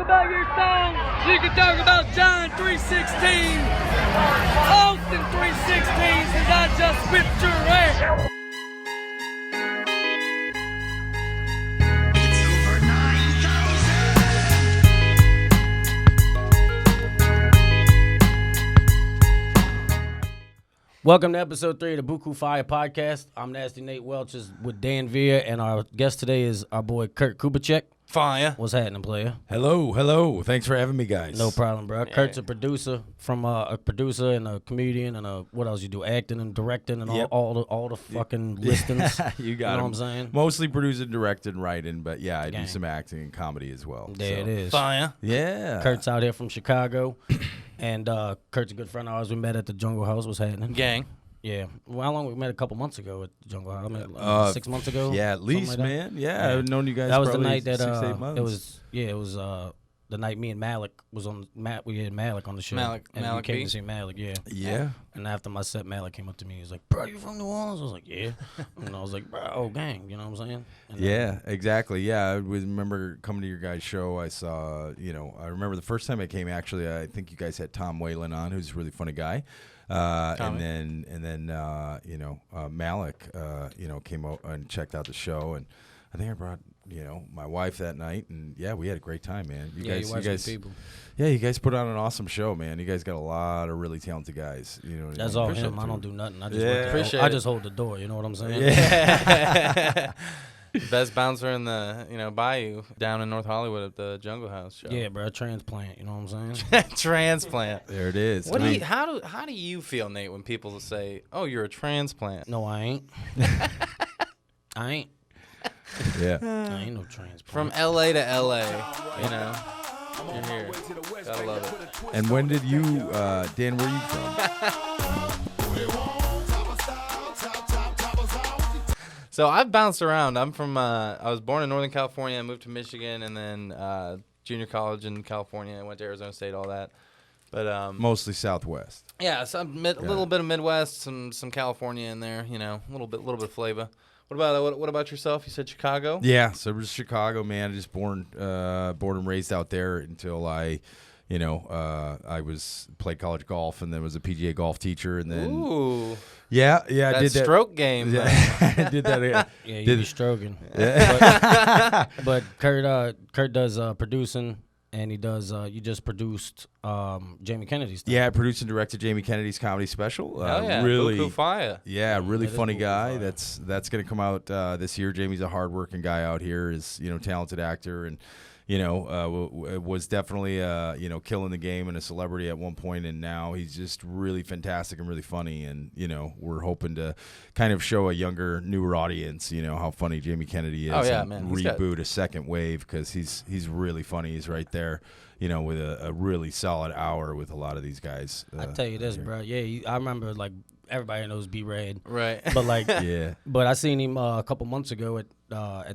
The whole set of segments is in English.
about your songs. You can talk about John 3:16, Austin 3:16, since I just whipped your ass. Welcome to episode 3 of the Bookoo Fiya podcast. I'm Nasty Nate Welch with Dan Villa, and our guest today is our boy Kurt Kubicek. Fire. What's happening, player? Hello. Thanks for having me, guys. No problem, bro. Yeah. Kurt's a producer and a comedian and what else you do? Acting and directing and all the fucking listings. You got know him. what I'm saying? Mostly producing, directing, writing, but yeah, I Gang. do some acting and comedy as well. There it is. Fire. Yeah. Kurt's out here from Chicago, and Kurt's a good friend of ours. We met at the Jungle House. What's happening? Gang. Yeah. Well, how long we met? A couple months ago at the Jungle House. I mean, 6 months ago. Yeah, at least, like that. man. Yeah, I've known you guys. That was the probably night that 6-8 months. it was the night me and Malik was on. We had Malik on the show. Malik and B? you came to see Malik. Yeah. Yeah. And after my set, Malik came up to me. He was like, "Bro, you from New Orleans?" I was like, "Yeah." And I was like, "Bro, oh gang," you know what I'm saying? And Yeah, exactly. Yeah, I remember coming to your guys' show. I saw, I remember the first time I came. Actually, I think you guys had Tom Whalen on, who's a really funny guy. And then Malik, came out and checked out the show, and I think I brought, my wife that night, and yeah, we had a great time, man. you guys, people. Yeah, you guys put on an awesome show, man. You guys got a lot of really talented guys. That's all him. I don't do nothing. I just Yeah. I just hold the door. You know what I'm saying? Yeah. Best bouncer in the, Bayou down in North Hollywood at the Jungle House show. Yeah, bro. Transplant. You know what I'm saying? Transplant. There it is. What how do you feel, Nate, when people say, "Oh, you're a transplant"? No, I ain't. I ain't. Yeah. I ain't no transplant. From LA to LA, You're here. Gotta love it. And when did you, Dan? Where are you from? So I've bounced around. I'm from. I was born in Northern California. I moved to Michigan, and then junior college in California. I went to Arizona State, all that. But Mostly Southwest. yeah, so a little bit of Midwest, some California in there. A little bit of flavor. What about yourself? You said Chicago. Yeah, so it was Chicago, man. Just born and raised out there until I played college golf and then was a PGA golf teacher, and then Ooh, yeah, I that did that stroke game. Yeah, I did that. Yeah, Yeah, you Did be it. stroking. Yeah. But Kurt does producing, and he does. You just produced Jamie Kennedy's stuff. Yeah, I produced and directed Jamie Kennedy's comedy special. Hell yeah, Really, Bookoo Fiya. yeah, really That is funny Bookoo guy. Fiya. That's gonna come out this year. Jamie's a hardworking guy out here. Is talented actor and. Was definitely killing the game and a celebrity at one point, and now he's just really fantastic and really funny. And we're hoping to kind of show a younger, newer audience, how funny Jamie Kennedy is. Oh, yeah, and man. Reboot a second wave because he's really funny. He's right there, with a really solid hour with a lot of these guys. I tell you this, here. bro. Yeah, I remember like everybody knows B Red, Right. but like, Yeah. but I seen him a couple months ago at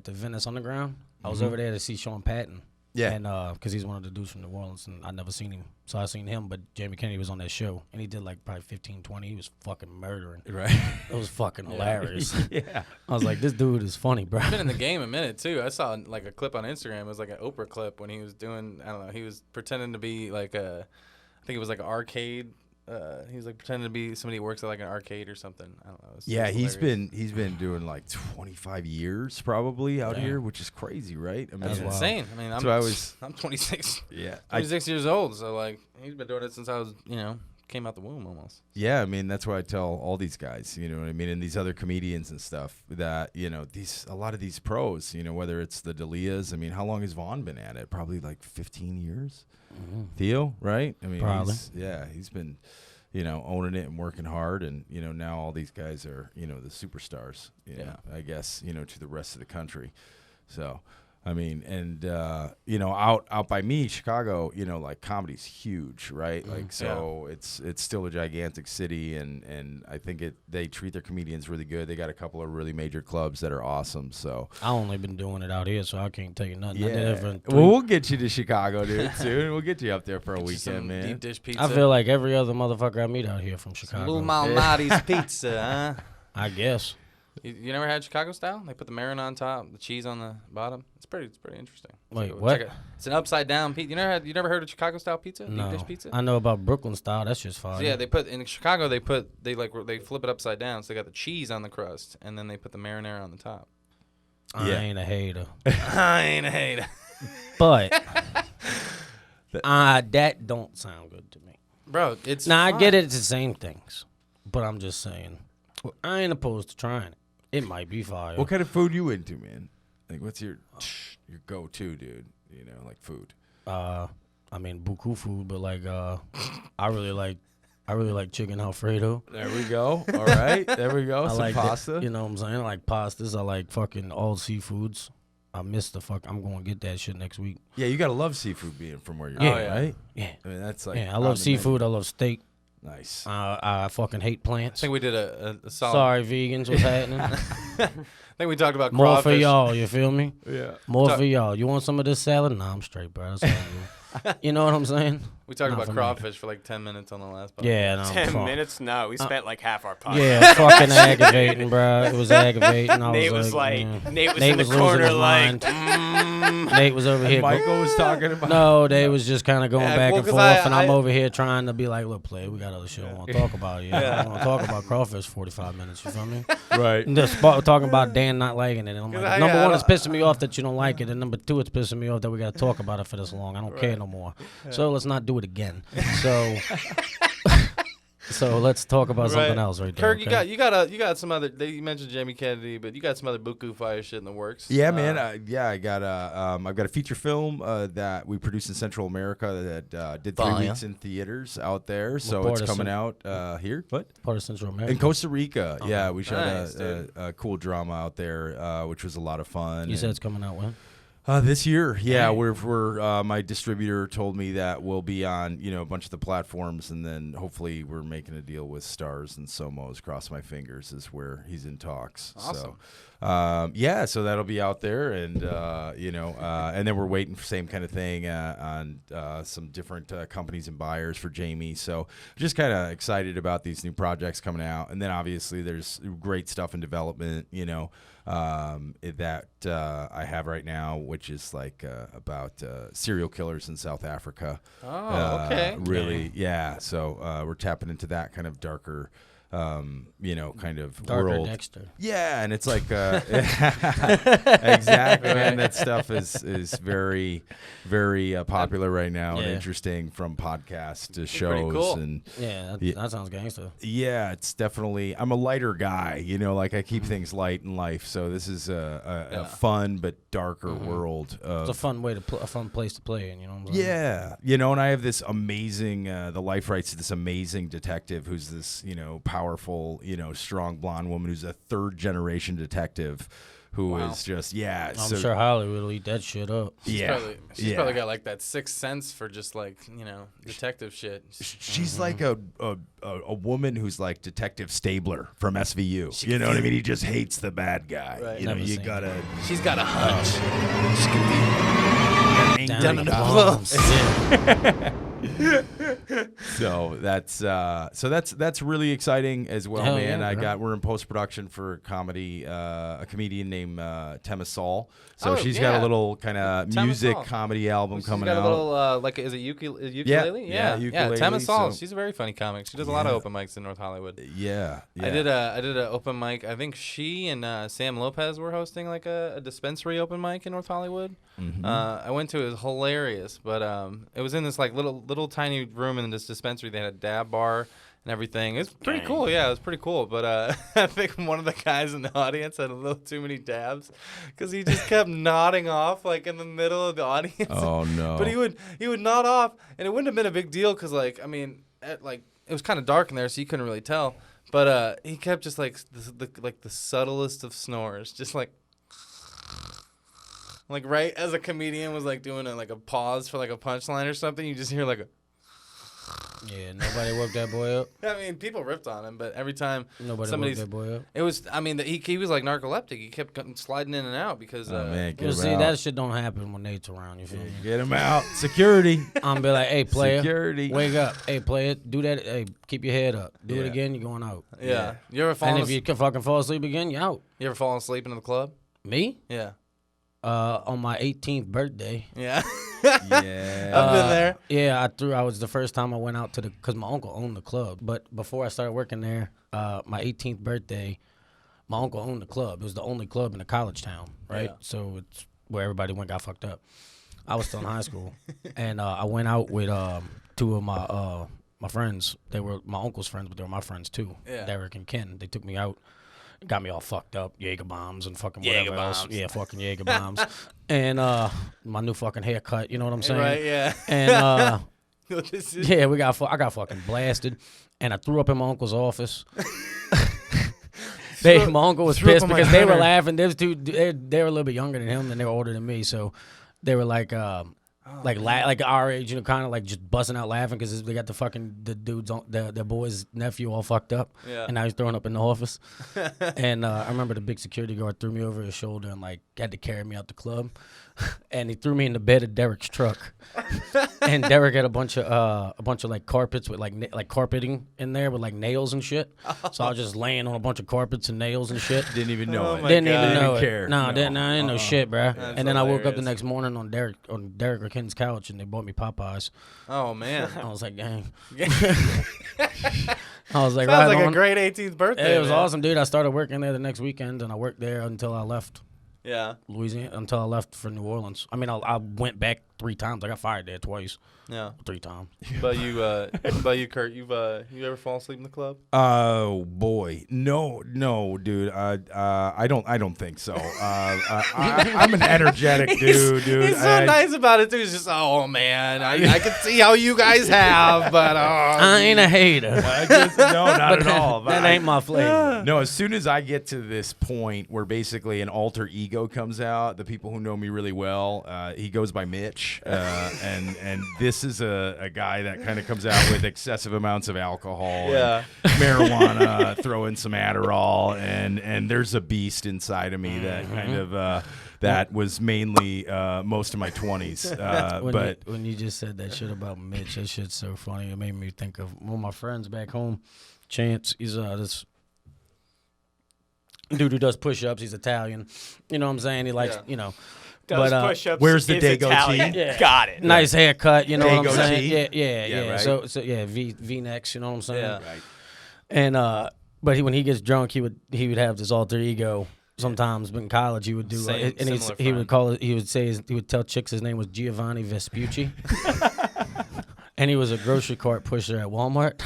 the Venice Underground. I was over there to see Sean Patton. Yeah. And because he's one of the dudes from New Orleans, and I never seen him. So I seen him, but Jamie Kennedy was on that show, and he did like probably 15, 20. He was fucking murdering. Right. It was fucking hilarious. Yeah. I was like, this dude is funny, bro. Been in the game a minute too. I saw like a clip on Instagram. It was like an Oprah clip when he was doing. I don't know. He was pretending to be like I think it was like an arcade. He was like pretending to be somebody who works at like an arcade or something. I don't know. Yeah, he's he's been doing like 25 years probably out Damn. here, which is crazy, right? I mean, That's wild. insane. I mean, I'm 26. Yeah, 26 years old. So like he's been doing it since I was came out the womb almost. yeah. I mean, that's why I tell all these guys, you know what I mean, and these other comedians and stuff that a lot of these pros, whether it's the D'Elias. I mean, how long has Vaughn been at it? Probably like 15 years. Mm-hmm. Theo, right? I mean, Probably. he's been. Owning it and working hard, and now all these guys are the superstars. I guess to the rest of the country. So, I mean, and out by me, Chicago, like comedy's huge, right? Like, so it's still a gigantic city, and I think they treat their comedians really good. They got a couple of really major clubs that are awesome. So I only been doing it out here, so I can't tell you nothing. I did yeah, it for well, we'll get you to Chicago, dude. Soon we'll get you up there for a Get you weekend, some man. deep dish pizza. I feel like every other motherfucker I meet out here from Chicago. Little Malnati's pizza, huh? I guess. You never had Chicago style? They put the marinara on top, the cheese on the bottom. It's pretty interesting. Wait, So what? It's an upside down pizza. You never heard of Chicago style pizza? No, Deep dish pizza? I know about Brooklyn style. That's just fine. So yeah, they put in Chicago. They flip it upside down. So they got the cheese on the crust, and then they put the marinara on the top. I ain't a hater. I ain't a hater. But that don't sound good to me. Bro, it's Now, fine. I get it's the same things, but I'm just saying, I ain't opposed to trying it. It might be fire. What kind of food you into, man? Like, what's your go-to, dude? You know, like food. I mean, Bookoo food, but like, I really like chicken Alfredo. There we go. All right, there we go. I Some like pasta. You know what I'm saying? I like pastas. I like fucking all seafoods. I miss the fuck. I'm going to get that shit next week. Yeah, you gotta love seafood being from where you're Yeah. at, right? Yeah. I mean, that's like Yeah, I love seafood. I love steak. Nice. I fucking hate I plants. think we did a solid. Sorry, vegans. What's happening? I think we talked about More crawfish. for y'all. You feel me? Yeah. More for y'all. You want some of this salad? Nah, I'm straight, bro. That's all you. You know what I'm saying? We talked Not about for me. crawfish for like 10 minutes on the last podcast. Yeah, no. 10 fuck. minutes? No, we spent like half our podcast. Yeah, fucking aggravating, bro. It was aggravating. I Nate was like, yeah. Nate was Nate in the was losing corner his like, mind. Nate was over here. Michael was talking about. No, they was just kind of going Yeah, back well, and 'cause forth, and I'm I- over here trying to be like, look, play, we got other shit I want to talk about. I want to talk about crawfish 45 minutes, you feel me? Right. And just talking about Dan not liking it. And I'm 'Cause like, I- number I one, it's don't- pissing me off that you don't like it, and number two, it's pissing me off that we got to talk about it for this long. I don't care no more. So let's not do it again. So... So let's talk about something else right there. Kirk, okay? you got some other. You mentioned Jamie Kennedy, but you got some other Bookoo Fiya shit in the works. Yeah, man. I got I've got a feature film that we produced in Central America that did 3 Fire. weeks in theaters out there. So part it's of coming out here. What? Part of Central America. In Costa Rica. Yeah, we shot Nice, dude. a cool drama out there, which was a lot of fun. You said And- it's coming out when? This year, yeah, we're my distributor told me that we'll be on a bunch of the platforms, and then hopefully we're making a deal with Stars and Somos. Cross my fingers is where he's in talks. Awesome. So, yeah, so that'll be out there, and and then we're waiting for same kind of thing on some different companies and buyers for Jamie. So just kind of excited about these new projects coming out, and then obviously there's great stuff in development. That I have right now, which is like about serial killers in South Africa. Oh, okay. Really, yeah. So we're tapping into that kind of darker, kind of Darker world. Dexter. Yeah, and it's like exactly, man. That stuff is very, very popular right now and Yeah. interesting from podcasts to pretty shows cool. and. Yeah, Yeah. that sounds gangster. Yeah, it's definitely. I'm a lighter guy, like I keep things light in life. So this is a fun but darker world. It's a fun way to a fun place to play in, you know what I'm saying? Yeah, and I have this amazing. The life rights to this amazing detective who's this, powerful, strong blonde woman who's a third generation detective, who is just I'm so, sure Hollywood will eat that shit up. She's yeah. probably got like that sixth sense for just like detective shit. She's like a woman who's like Detective Stabler from SVU. You know what I mean? He just hates the bad guy. Right. You know, Never you seen gotta. She's got a hunch. She could be Down in the the palms. Yeah. So that's really exciting as well, Hell man. yeah, We're in post production for comedy, a comedian named Tema Saul. So Oh, she's got yeah. a little kind of Tema music Saul. comedy album She's coming got out. a little is it ukulele? yeah, ukulele, Tema Saul. so- She's a very funny comic. She does a lot of open mics in North Hollywood. yeah, I did a open mic. I think she and Sam Lopez were hosting like a dispensary open mic in North Hollywood. Mhm. I went to it. It was hilarious, but it was in this like little tiny room in this dispensary. They had a dab bar and everything. It was pretty Dang. cool. Yeah, it was pretty cool. But I think one of the guys in the audience had a little too many dabs because he just kept nodding off like in the middle of the audience. Oh no! But he would nod off, and it wouldn't have been a big deal because it was kind of dark in there, so you couldn't really tell. But he kept just like the subtlest of snores, just like right as a comedian was like doing a pause for like a punchline or something. You just hear like a Yeah, nobody woke that boy up. I mean, people ripped on him, but every time Nobody woke that boy up. it was. I mean, he was like narcoleptic. He kept sliding in and out because. Oh man, get Well, him see, out. that shit don't happen when Nate's around. You feel me? Get him out. Security. I'm be like, hey, player, Security. wake up. Hey, player, do that. Hey, keep your head up. Do it Yeah. again, you're going out. Yeah. You ever And fallen? if you can fucking fall asleep again, you're out. You ever fallen asleep in the club? Me? Yeah. On my 18th birthday. Yeah. Yeah. I've been there. Yeah, I was the first time I went out to because my uncle owned the club. But before I started working there, my 18th birthday, my uncle owned the club. It was the only club in the college town, right? Yeah. So it's where everybody got fucked up. I was still in high school, and I went out with two of my friends. They were my uncle's friends, but they were my friends too. Yeah. Derek and Ken. They took me out. Got me all fucked up, Jaeger bombs and fucking whatever else. Yeah, fucking Jaeger bombs. And my new fucking haircut, you know what I'm saying? Right. Yeah. And This is- yeah, I got fucking blasted, and I threw up in my uncle's office. My uncle was threw up pissed on my because they were hunter. laughing. They were a little bit younger than him, and they were older than me, so they were like like our age, you know, kind of like just busting out laughing because they got the dude's their boy's nephew all fucked up, Yeah. and now he's throwing up in the office. And I remember the big security guard threw me over his shoulder and like had to carry me out the club, and he threw me in the bed of Derek's truck. And Derek had a bunch of like carpets with like carpeting in there with like nails and shit. So I was just laying on a bunch of carpets and nails and shit. Didn't even know Oh it. my Didn't God. even know Didn't it. care. No, No. didn't know shit, bro. That's And then I woke up the hilarious. next morning on Derek or Ken's couch, and they bought me Popeyes. Oh man. I was like, dang. Sounds I was like, right like on. a great 18th birthday. It was man. awesome, dude. I started working there the next weekend, and I worked there until I left Yeah. Louisiana, until I left for New Orleans. I mean, I went back 3 times. I got fired there twice, Yeah. 3 times. But you, Kurt, you ever fall asleep in the club? Oh boy, no, dude. I don't think so. I'm an energetic dude. He's so nice about it too. He's just, oh man, I can see how you guys have, but I ain't a hater. No, not at all. That ain't my flavor. No, as soon as I get to this point where basically an alter ego comes out, the people who know me really well, he goes by Mitch, and this is a guy that kind of comes out with excessive amounts of alcohol, Yeah. and marijuana, throw in some Adderall, and there's a beast inside of me that kind of that was mainly most of my 20s, but. When you just said that shit about Mitch, that shit's so funny. It made me think of one of my friends back home, Chance. He's this dude who does push-ups. He's Italian. You know what I'm saying? He likes, Yeah. you know. Does But, push-ups. where's the is day goatee? Italian. Yeah. Got it. Nice haircut, you know what I'm Dago saying? T. Yeah. Yeah, right. So yeah, V-necks, you know what I'm saying? Yeah. Right. And but when he gets drunk, he would have this alter ego. Sometimes, but in college, he would do, Same- and similar he would friend. he would tell chicks his name was Giovanni Vespucci, and he was a grocery cart pusher at Walmart.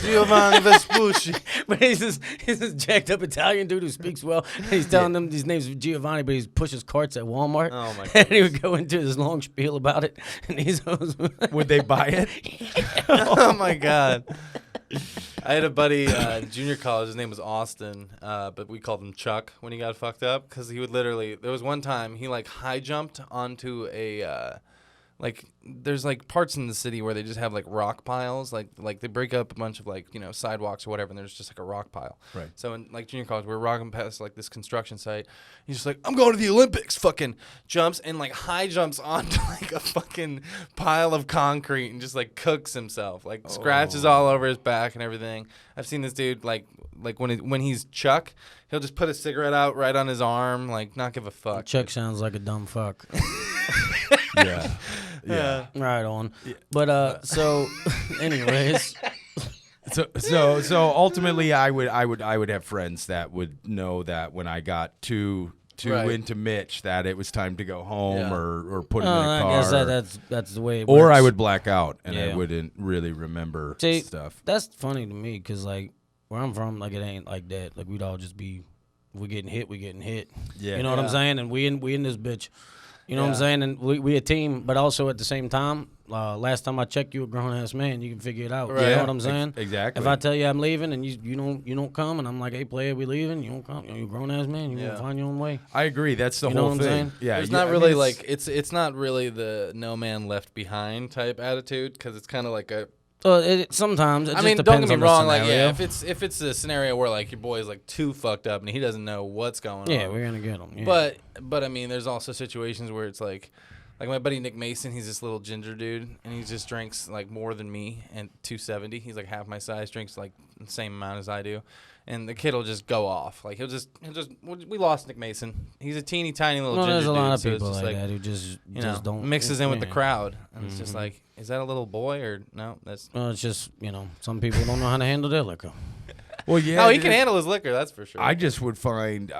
Giovanni Vespucci. But he's this jacked up Italian dude who speaks well. And he's telling them these names of Giovanni, but he pushes carts at Walmart. Oh, my And he would go into this long spiel about it, and he's Would they buy it? Oh my God. I had a buddy, junior college. His name was Austin, but we called him Chuck when he got fucked up because he would literally. There was one time he like high jumped onto a. Like there's like parts in the city where they just have like rock piles, like they break up a bunch of like, you know, sidewalks or whatever, and there's just like a rock pile. Right. So in like junior college, we're rocking past like this construction site. He's just like, I'm going to the Olympics. Fucking jumps and like high jumps onto like a fucking pile of concrete and just like cooks himself, like scratches all over his back and everything. I've seen this dude like when he's Chuck, he'll just put a cigarette out right on his arm, like not give a fuck. Chuck sounds like a dumb fuck. Yeah. Yeah. Right on. But so, anyways, So ultimately, I would have friends that would know that when I got too Right. into Mitch that it was time to go home Yeah. or put him in a I car. guess that's the way it or works. I would black out and Yeah. I wouldn't really remember See, stuff. That's funny to me because like where I'm from, like it ain't like that. Like we'd all just be, if we getting hit, we getting hit. Yeah. You know what I'm Yeah. saying? And we in this bitch. You know what I'm Yeah. saying? And we a team, but also at the same time, last time I checked, you a grown ass man. You can figure it out. You Right. know what I'm saying? Exactly. If I tell you I'm leaving and you don't come, and I'm like, hey player, we leaving. You don't come. You a grown ass man. You Yeah. gonna find your own way. I agree. That's the You know whole what I'm thing. saying? Yeah. There's yeah, not I really mean, like it's not really the no man left behind type attitude because it's kind of like a Sometimes it I just mean, don't depends get me on the wrong. Like, scenario. yeah, if it's a scenario where like your boy's like too fucked up and he doesn't know what's going Yeah, on. we're gonna get him. Yeah. But I mean, there's also situations where it's like my buddy Nick Mason. He's this little ginger dude, and he just drinks like more than me, and 270. He's like half my size, drinks like the same amount as I do, and the kid will just go off. Like he'll just. We lost Nick Mason. He's a teeny tiny little ginger there's a lot dude, of so it's people just like that who just don't mixes in with the yeah. crowd, and it's just like, is that a little boy or no? That's Well, it's just some people don't know how to handle their liquor. Well, yeah. no, he can handle his liquor. That's for sure. I just would find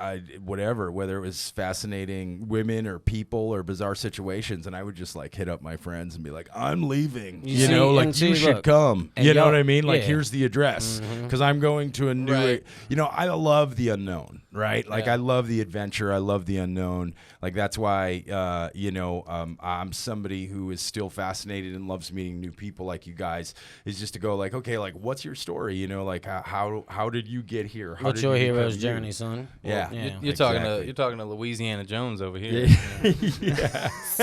whatever, whether it was fascinating women or people or bizarre situations, and I would just like hit up my friends and be like, "I'm leaving," You see- like and you see, should look, come. and You know y'all- what I mean? Like, yeah. here's the address because I'm going to a new. Right. I love the unknown, right? Like, Yeah. I love the adventure. I love the unknown. Like, that's why, I'm somebody who is still fascinated and loves meeting new people like you guys. Is just to go like, okay, like, what's your story? Like, how did you get here? How What's did your you become hero's you? journey, son? Yeah. You're Exactly. talking to Louisiana Jones over here. Yes.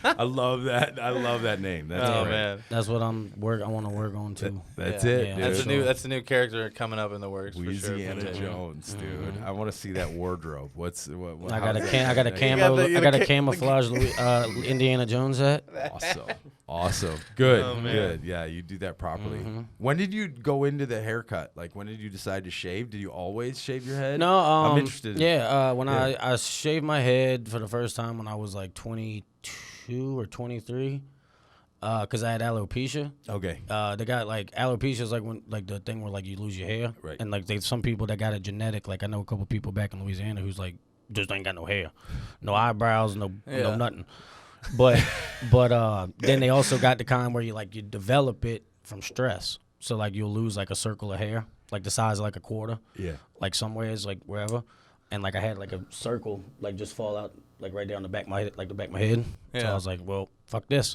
I love that. I love that name. That's Oh great. man, That's what I want to work on too. That's Yeah. it. Yeah, dude. that's a new character coming up in the works. Louisiana for sure. Jones, dude. I want to see that wardrobe. What I got a how's I got a that? camo. the- I got a the- camouflage Indiana Jones hat. Awesome. Good. Oh, man. Good. Yeah, you do that properly. When did you go into the haircut? Like, when did you decide to shave? Did you always shave your head? No, I'm interested. Yeah, when Yeah. I shaved my head for the first time when I was like 22 or 23, because I had alopecia. Okay. They got like alopecia is like when like the thing where like you lose your hair, Right. and like some people that got it genetic. Like I know a couple people back in Louisiana who's like just ain't got no hair, no eyebrows, no Yeah. nothing. But then they also got the kind where you develop it from stress. So like you'll lose like a circle of hair, like the size of like a quarter. Yeah. Like somewheres, like wherever, and like I had like a circle, like just fall out, like right down the back of my head, like the back of my head. So Yeah. I was like, well, fuck this.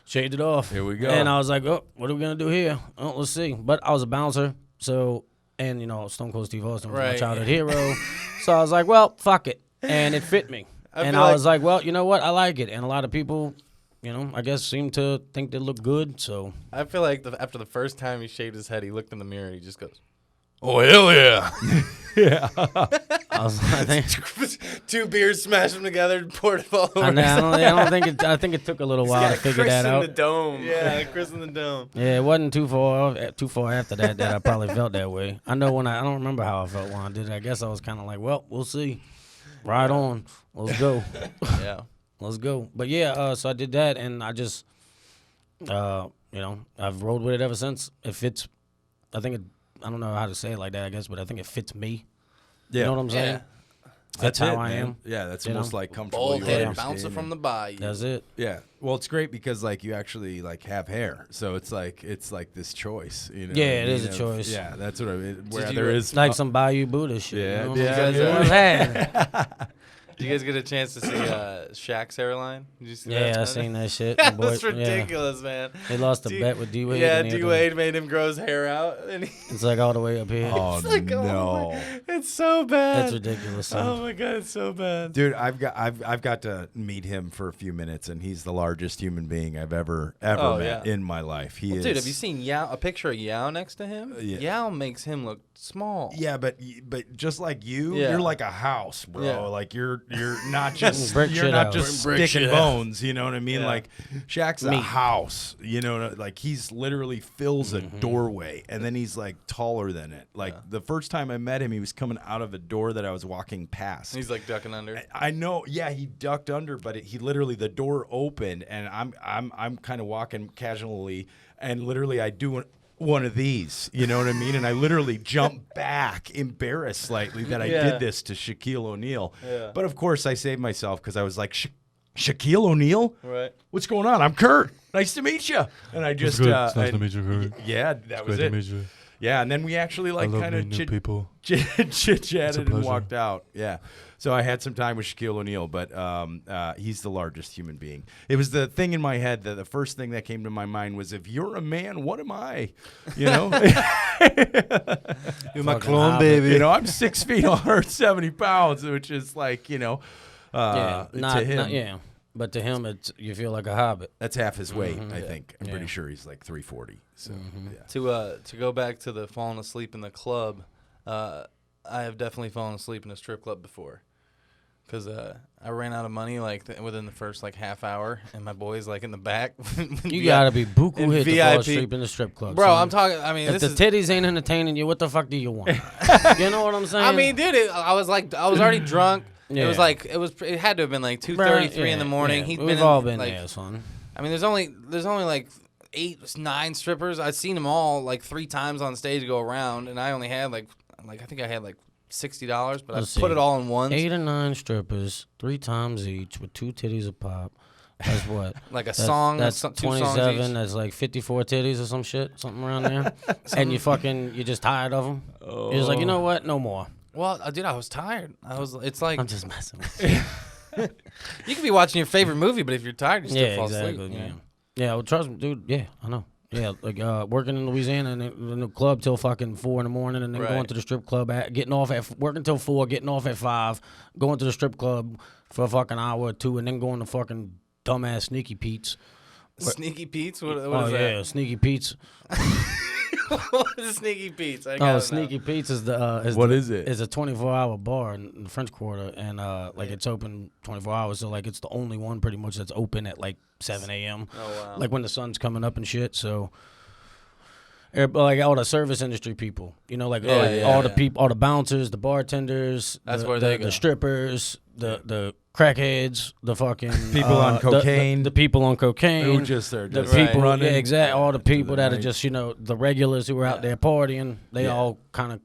Shaved it off. Here we go. And I was like, oh, what are we gonna do here? Oh, let's see. But I was a bouncer, so and Stone Cold Steve Austin was my Right. childhood hero. So I was like, well, fuck it, and it fit me. And feel I like- was like, well, you know what? I like it, and a lot of people. I guess seem to think they look good, so I feel like after the first time he shaved his head, he looked in the mirror and he just goes, Oh, hell yeah. I think. 2 beers, smashed them together, and poured it all over. I don't think it. I think it took a little while to figure that in out. the dome. Yeah, Chris in the dome. Yeah, it wasn't too far after that I probably felt that way. I know I don't remember how I felt when I did it. I guess I was kind of like, well, we'll see. Right on. Let's go. Yeah. Let's go. But yeah, so I did that, and I just, I've rolled with it ever since. It fits. I don't know how to say it like that, I guess, but I think it fits me. Yeah. You know what I'm saying? Yeah. That's it, how I man. am. Yeah, that's You almost know? like comfortable. Bald you head are in bouncer skin from and- the bayou. That's it. Yeah. Well, it's great because like you actually like have hair, so it's like this choice. You know. Yeah, what I it is mean, a choice. Yeah, that's what I mean. Where you- there is Like some Bayou Buddha shit. Yeah, You know? yeah, You yeah. know what I'm saying? Did you guys get a chance to see Shaq's hairline? Did you see Yeah, I that? seen that shit. That The boy- was ridiculous, man. They lost a D- bet with D-Wade. Yeah, and he had to- D-Wade made him grow his hair out. And It's like all the way up here. Oh no. it's so bad. That's ridiculous. Son. Oh my god, it's so bad. Dude, I've got to meet him for a few minutes, and he's the largest human being I've ever Oh, met yeah. in my life. He is. Dude, have you seen Yao? A picture of Yao next to him? Yeah. Yao makes him look small. Yeah, but just like you, Yeah. you're like a house, bro. Yeah. Like you're not just Brick you're shit not house. just Brick sticking shit house. bones. You know what I mean? Yeah. Like Shaq's a Meat. house. You know, like he's literally fills a doorway, and then he's like taller than it. Like the first time I met him, he was coming out of a door that I was walking past. He's like ducking under. I know, yeah, he ducked under, but he literally the door opened, and I'm kind of walking casually, and literally I do one of these, you know what I mean? And I literally jump back, embarrassed slightly that I Yeah. did this to Shaquille O'Neal. Yeah. But of course, I saved myself because I was like, Shaquille O'Neal? Right. What's going on? I'm Kurt. Nice to meet you. And I just, It's nice to meet you, Kurt. yeah, that was Great it. to meet you. Yeah, and then we actually I like love kind of meeting new people. chit-chatted and pleasure. walked out. Yeah. So I had some time with Shaquille O'Neal, but he's the largest human being. It was the thing in my head that the first thing that came to my mind was, if you're a man, what am I? You know? You're my Fucking clone, hobbit. baby. You know, I'm 6 feet, 170 pounds, which is like, yeah, to him. yeah. But to him, you feel like a hobbit. That's half his weight, I Yeah. think. I'm pretty sure he's like 340. So yeah. To go back to the falling asleep in the club, I have definitely fallen asleep in a strip club before. Because I ran out of money within the first half hour, and my boy's in the back. You gotta be buku hit to fall VIP. asleep in the strip club, Bro, son. I'm talking. I mean, If the titties ain't entertaining you, what the fuck do you want? You know what I'm saying? I mean, dude, I was already drunk. Yeah. It had to have been 2:33 in the morning. Yeah. He'd We've been all been there, son. I mean, there's only 8, 9 strippers. I've seen them all 3 times on stage go around, and I only had I think I had $60, but Let's I put see. it all in one. 8 or 9 strippers, 3 times each, with 2 titties a pop. That's what? Song. That's 2 27. songs each. That's 54 titties or some shit, something around there. And you're just tired of them. You're just you know what? No more. Well, dude, I was tired. It's I'm just messing with you. you could be watching your favorite movie, but if you're tired, you still Yeah, fall exactly. asleep. Yeah, well, trust me, dude. Yeah, I know. Yeah, working in Louisiana in the club till fucking 4 in the morning, and then going Right. to the strip club, working till 4, getting off at 5, going to the strip club for a fucking hour or 2, and then going to fucking dumbass Sneaky Pete's. Sneaky Pete's? What Oh is yeah, Sneaky Pete's. what is Sneaky Pete's? I Oh, gotta Sneaky know. Pete's is What is it? It's a 24-hour bar in the French Quarter, and it's open 24 hours. So it's the only one pretty much that's open at 7 a.m. Oh, wow. When the sun's coming up and shit. So, all the service industry people, all the people, all the bouncers, the bartenders, That's the, where the, they go. the strippers, the crackheads, the fucking People on the- cocaine. the people on cocaine, Who just are the just people, running. yeah, exactly. All the people the that are night. just the regulars who are out there partying. They all kind of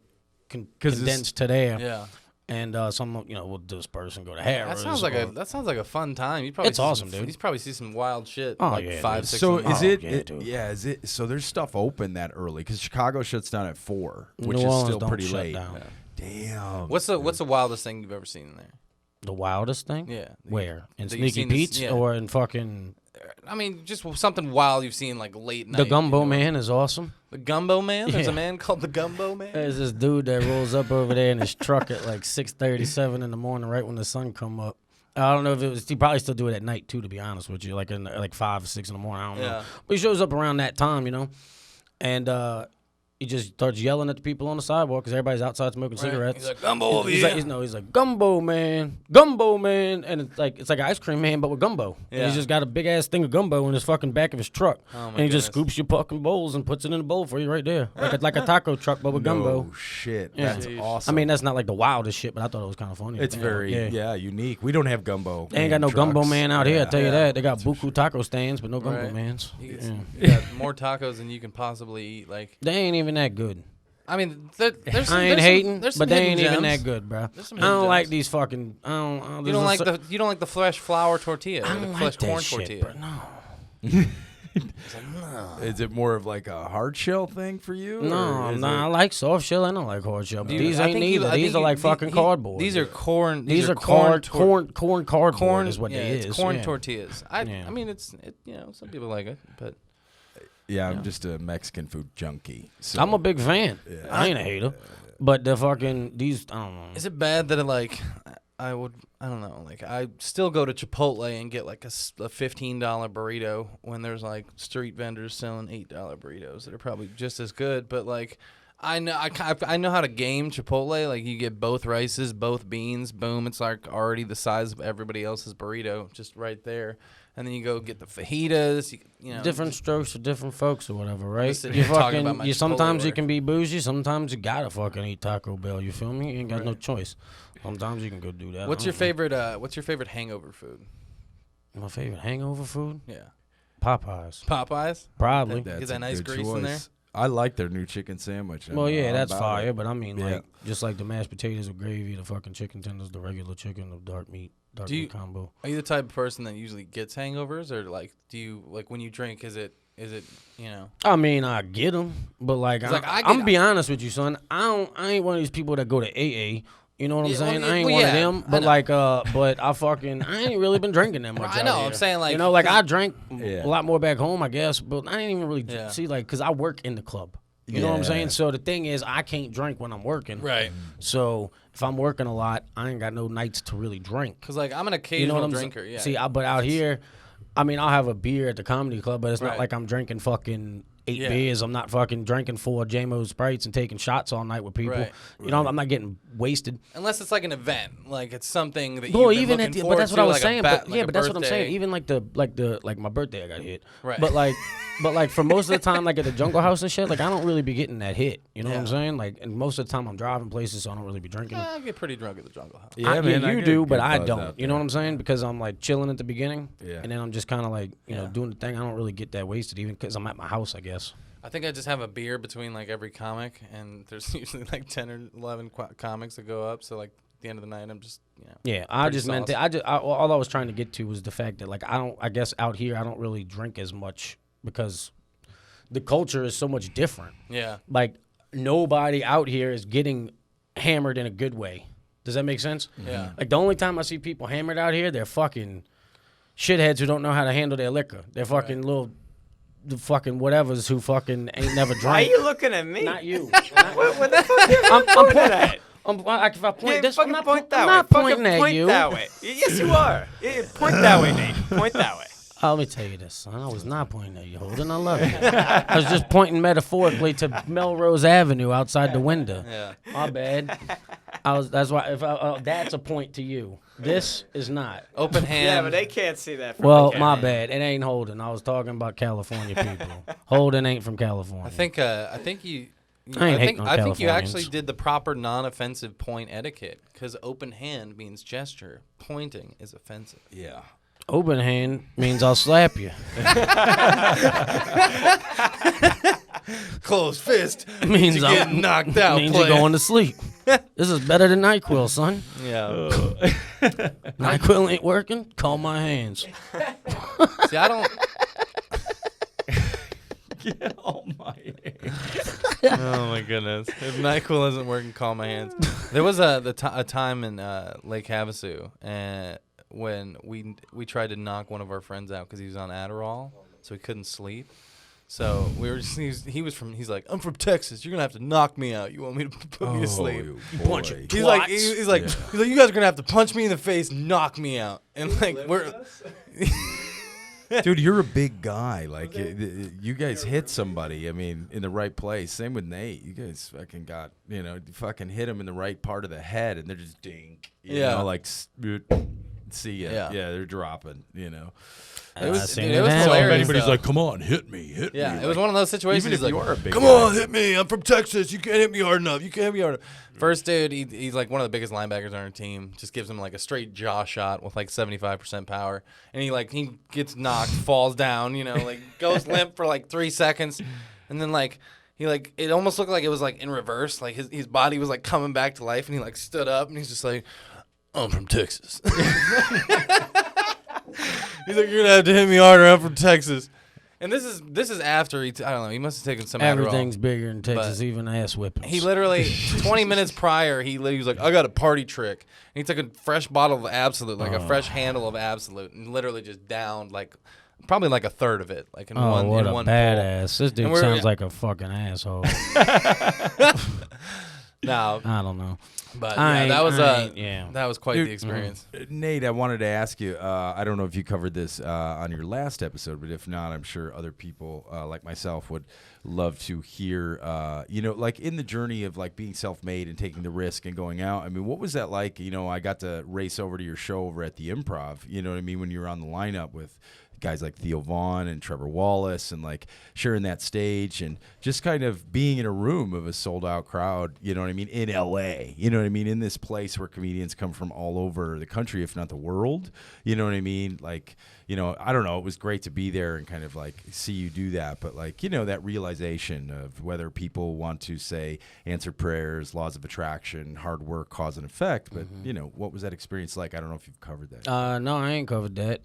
'Cause it's- condensed to there. Yeah. And some will disperse and go to Harris. That sounds like a fun time. You probably It's awesome, dude. You probably see some wild shit. Oh, yeah, 5, dude. 6. So in the is morning. it? Is it? So there's stuff open that early because Chicago shuts down at 4, which New is Orleans still don't pretty shut late. down. Damn. What's the wildest thing you've ever seen in there? The wildest thing? Yeah. Where? In that you've Sneaky seen this- Pete's yeah. or in fucking... I mean, just something wild you've seen late night. The Gumbo Man is awesome. The Gumbo Man? There's a Yeah. man called the Gumbo Man? There's this dude that rolls up over there in his truck at 6:37 in the morning, right when the sun come up. I don't know if it was. He probably still do it at night too, to be honest with you, in 5 or 6 in the morning. I don't know. Yeah. But he shows up around that time, and he just starts yelling at the people on the sidewalk because everybody's outside smoking cigarettes. He's like, Gumbo over He's here. he's like Gumbo Man, and it's like an ice cream man but with gumbo. And Yeah. he's just got a big ass thing of gumbo in his fucking back of his truck, Oh, my and he just goodness. scoops your fucking bowls and puts it in a bowl for you right there, like a taco truck but with gumbo. Oh shit, Yeah. that's Jeez. awesome. I mean, that's not like the wildest shit, but I thought it was kind of funny. it's very unique. We don't have gumbo. They ain't got no gumbo trucks. man out here. I tell you Yeah. that. They got buku taco stands, but no gumbo Right. mans. You Yeah. got more tacos than you can possibly eat. They ain't even that good. I mean, there's some, I ain't there's hating, some, there's some but they hidden ain't even gems. that good, bro. There's some I don't hidden like gems. these fucking. I don't. You don't like the fresh flour tortilla. I or don't the like fresh that corn shit, tortilla. bro. No. Is it more of like a hard shell thing for you? No, or is I it- like soft shell. I don't like hard shell. But Dude, these I ain't think neither. These are like fucking cardboard. These are corn. These are corn corn cardboard corn is what yeah, they is. it's corn yeah. tortillas. Yeah. I mean, some people like it, but Yeah, I'm just a Mexican food junkie. So. I'm a big fan. I ain't a hater. But the fucking these, I don't know. is it bad that I don't know, I still go to Chipotle and get a $15 burrito when there's street vendors selling $8 burritos that are probably just as good, but I know how to game Chipotle. You get both rices, both beans, boom, it's already the size of everybody else's burrito just right there. And then you go get the fajitas, you know. Different strokes for different folks or whatever, right? Just sitting here talking about my Chipotle sometimes you order. can be bougie, sometimes you gotta fucking eat Taco Bell. You feel me? You ain't got no choice. Sometimes you can go do that. What's I your don't favorite? What's your favorite hangover food? know. My favorite hangover food? Yeah, Popeyes, Popeyes. probably. That's Get that a nice good grease in there? choice. I like their new chicken sandwich. Well, yeah, I'm that's about fire. it. But I mean, Yeah. just like the mashed potatoes with gravy, the fucking chicken tenders, the regular chicken, the dark meat combo. Are you the type of person that usually gets hangovers, or do you when you drink? Is it you know? I mean, I get them, but I'm gonna be honest with you, son. I ain't one of these people that go to AA. You know what I'm Yeah, saying? well, I ain't well, one yeah, of them. I But know. but I ain't really been drinking that much. I out know, here. I'm saying, you know, I drank Yeah. a lot more back home, I guess. But I didn't even really Yeah. see because I work in the club. You know what I'm Yeah. saying? So the thing is, I can't drink when I'm working. Right. So if I'm working a lot, I ain't got no nights to really drink. Because, like, I'm an You know occasional what I'm drinker. saying? Yeah. See, but out here, I mean, I'll have a beer at the comedy club, but it's not Right. like I'm drinking fucking 8 Yeah. beers. I'm not fucking drinking 4 JMO Sprites and taking shots all night with people. Right. You know, I'm not getting wasted. Unless it's like an event, like it's something that Well, you've been even looking at the, but forward that's what to, I was like saying. But But that's what I'm saying. Even like like my birthday, I got hit. Right. But like for most of the time, like at the Jungle House and shit, like I don't really be getting that hit. You know what I'm Yeah. saying? Like, and most of the time I'm driving places, so I don't really be drinking. I get pretty drunk at the Jungle House. Yeah, I man, I you get do, a but good I buzz don't. out You know there. what I'm saying? Because I'm like chilling at the beginning, Yeah. and then I'm just kind of like doing the thing. I don't really get that wasted, even because I'm at my house, I guess. I think I just have a beer between like every comic, and there's usually like 10 or 11 comics that go up. So like at the end of the night, I'm just Yeah, I pretty just meant sauce. that. All I was trying to get to was the fact that like I guess out here I don't really drink as much because the culture is so much different. yeah. Like nobody out here is getting hammered in a good way. Does that make sense? Yeah. Like the only time I see people hammered out here, they're fucking shitheads who don't know how to handle their liquor. They're fucking the fucking whatevers who fucking ain't never Why are drank. you looking at me? Not you. What the fuck you I'm pointing at? if I point Yeah, this, I'm fucking not, point that I'm way. not Fucking pointing at point you. that way. Yes, you are. Yeah, point that way, Nate. Point that way. Let me tell you this, son. I was not pointing at you, Holden. I love you. I was just pointing metaphorically to Melrose Avenue outside the window. Yeah. My bad. That's why. That's a point to you. This is not. Open hand. Yeah, but they can't see that. From Well, the my camera. bad. It ain't Holden. I was talking about California people. Holden ain't from California. I think you. I ain't hating on I think you Californians. actually did the proper non-offensive point etiquette because open hand means gesture. Pointing is offensive. Yeah. Open hand means I'll slap you. Closed fist means you I'm get knocked out. Means you're player. going to sleep. This is better than NyQuil, son. Yeah. NyQuil ain't working. Call my hands. See, I don't. Oh my. Oh my goodness! If NyQuil isn't working, call my hands. There was a time in Lake Havasu, and when we tried to knock one of our friends out because he was on Adderall, so he couldn't sleep. So we were just, he's like, I'm from Texas. You're gonna have to knock me out. You want me to put me to sleep? bunch of He's like, twats. he's like, you guys are gonna have to punch me in the face, knock me out, and like we're. Dude, you're a big guy. Like, you guys hit somebody, I mean, in the right place. Same with Nate. You guys fucking got, fucking hit him in the right part of the head, and they're just ding. You Yeah. know, like, see ya. Yeah. Yeah, they're dropping, It was- seen dude, it was happen. hilarious. Anybody's though. like, come on, hit me. Yeah, it was one of those situations. Even if like, you are a big come guy. on, hit me. I'm from Texas. You can't hit me hard enough. You can't hit me hard enough. First dude, he's like one of the biggest linebackers on our team. Just gives him like a straight jaw shot with like 75% power, and he gets knocked, falls down, like goes limp for like 3 seconds, and then it almost looked like it was like in reverse, like his body was like coming back to life, and he like stood up, and he's just like, I'm from Texas. He's like, you're gonna have to hit me harder. I'm from Texas. And this is after I don't know. He must have taken some Adderall. Everything's bigger in Texas, But even ass whippings. He literally 20 minutes prior, he was like, I got a party trick. And he took a fresh bottle of Absolute, like a fresh handle of Absolute, and literally just downed probably like a third of it, like in one what in a one pull. badass! This dude And we're- sounds like a fucking asshole. No, I don't know. but I yeah, ain't- that was I ain't- yeah. that was quite Dude, the experience. Nate, I wanted to ask you. I don't know if you covered this on your last episode, but if not, I'm sure other people like myself would love to hear. Like in the journey of like being self-made and taking the risk and going out. I mean, what was that like? I got to race over to your show over at the Improv. You know what I mean? When you were on the lineup with guys like Theo Vaughn and Trevor Wallace, and like sharing that stage and just kind of being in a room of a sold out crowd, you know what I mean, in LA, you know what I mean, in this place where comedians come from all over the country, if not the world, you know what I mean? Like, I don't know, it was great to be there and kind of like see you do that, but like, that realization of whether people want to say answered prayers, laws of attraction, hard work, cause and effect, but what was that experience like? I don't know if you've covered that. No, I ain't covered that.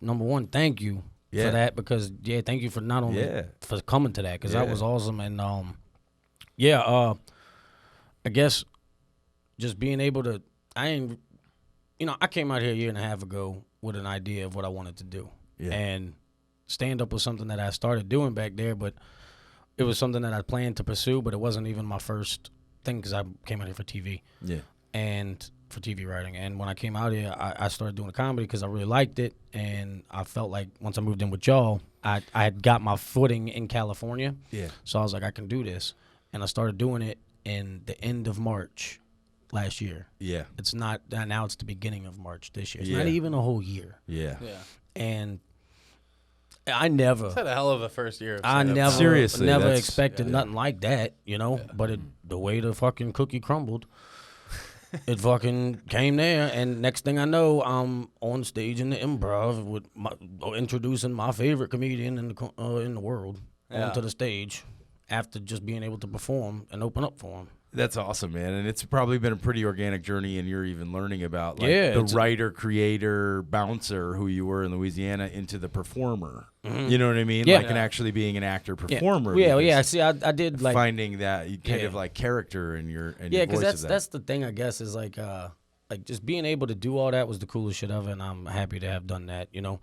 Number one, thank you Yeah. for that because thank you for not only for coming to that because that Yeah. was awesome and I guess just being able to I came out here a year and a half ago with an idea of what I wanted to do Yeah. and stand up was something that I started doing back there, but it was something that I planned to pursue, but it wasn't even my first thing because I came out here for TV. Yeah. And for TV writing. And when I came out here, I started doing comedy because I really liked it. And I felt like once I moved in with y'all, I had got my footing in California. Yeah. So I was like, I can do this. And I started doing it in the end of March last year. Yeah. It's not, now it's the beginning of March this year. It's Yeah. not even a whole year. Yeah. Yeah. And I never. It's had a hell of a first year. Of I stand-up. never, Seriously, never that's- expected nothing like that, you know. But the way the fucking cookie crumbled, it fucking came there. And next thing I know, I'm on stage in the Improv with introducing my favorite comedian in the world onto the stage after just being able to perform and open up for him. That's awesome, man. And it's probably been a pretty organic journey, and you're even learning about like Yeah, the writer, creator, bouncer who you were in Louisiana into the performer. You know what I mean? Yeah. Like, and actually being an actor performer. Yeah, because yeah. See, I did like finding that kind Yeah. of like character in your yeah, your because voice of that's the thing I guess is like just being able to do all that was the coolest shit ever, and I'm happy to have done that, you know.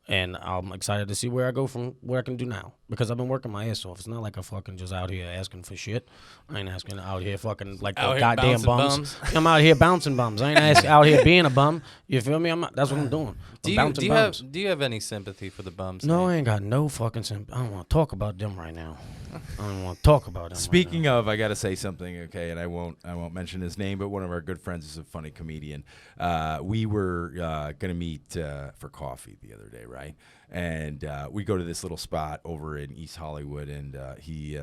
And I'm excited to see where I go from what I can do now because I've been working my ass off. It's not like I'm fucking just out here asking for shit. I ain't asking out here fucking like Out the here goddamn bouncing bums. I'm out here bouncing bums. I ain't out here being a bum. You feel me? That's what I'm doing. Do I'm you, bouncing do you bums. have do you have any sympathy for the bums? No, Nate? I ain't got no fucking sympathy. I don't want to talk about them right now. I don't want to talk about them. Speaking of, I got to say something, okay, and I won't mention his name, but one of our good friends is a funny comedian. We were gonna meet for coffee the other day, right? And we go to this little spot over in East Hollywood, and he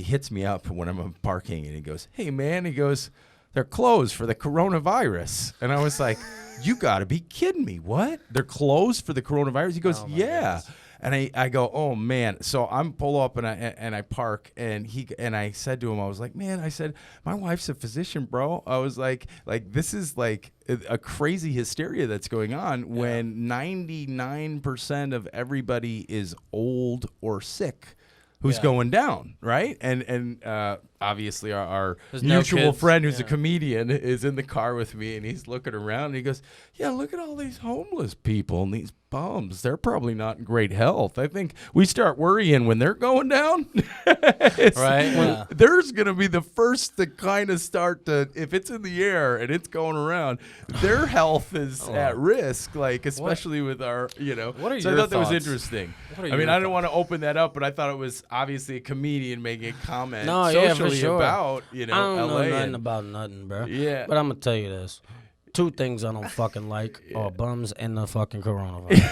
hits me up when I'm parking, and he goes, "Hey, man," he goes, "they're closed for the coronavirus," and I was like, "You got to be kidding me! What? They're closed for the coronavirus?" He goes, "Yeah." goodness. And I go, "Oh man!" So I'm pull up and I park, and I said to him, I was like, "Man," I said, "my wife's a physician, bro." I was like this is like a crazy hysteria that's going on when 99% of everybody is old or sick. Who's going down, right? And obviously our There's no mutual kids. friend who's a comedian is in the car with me, and he's looking around, and he goes, "Yeah, look at all these homeless people and these bums. They're probably not in great health. I think we start worrying when they're going down." Right? Yeah. There's going to be the first to kind of start to, if it's in the air and it's going around, their health is at risk, like especially with our, you know. What are so I your thought that was thoughts? interesting. What are I mean, your I didn't want to open that up, but I thought it was obviously a comedian making a comment No, yeah, for socially sure. about, you know, I don't LA. know nothing and- about nothing, bro. Yeah. But I'm gonna tell you this: two things I don't fucking like are bums and the fucking coronavirus.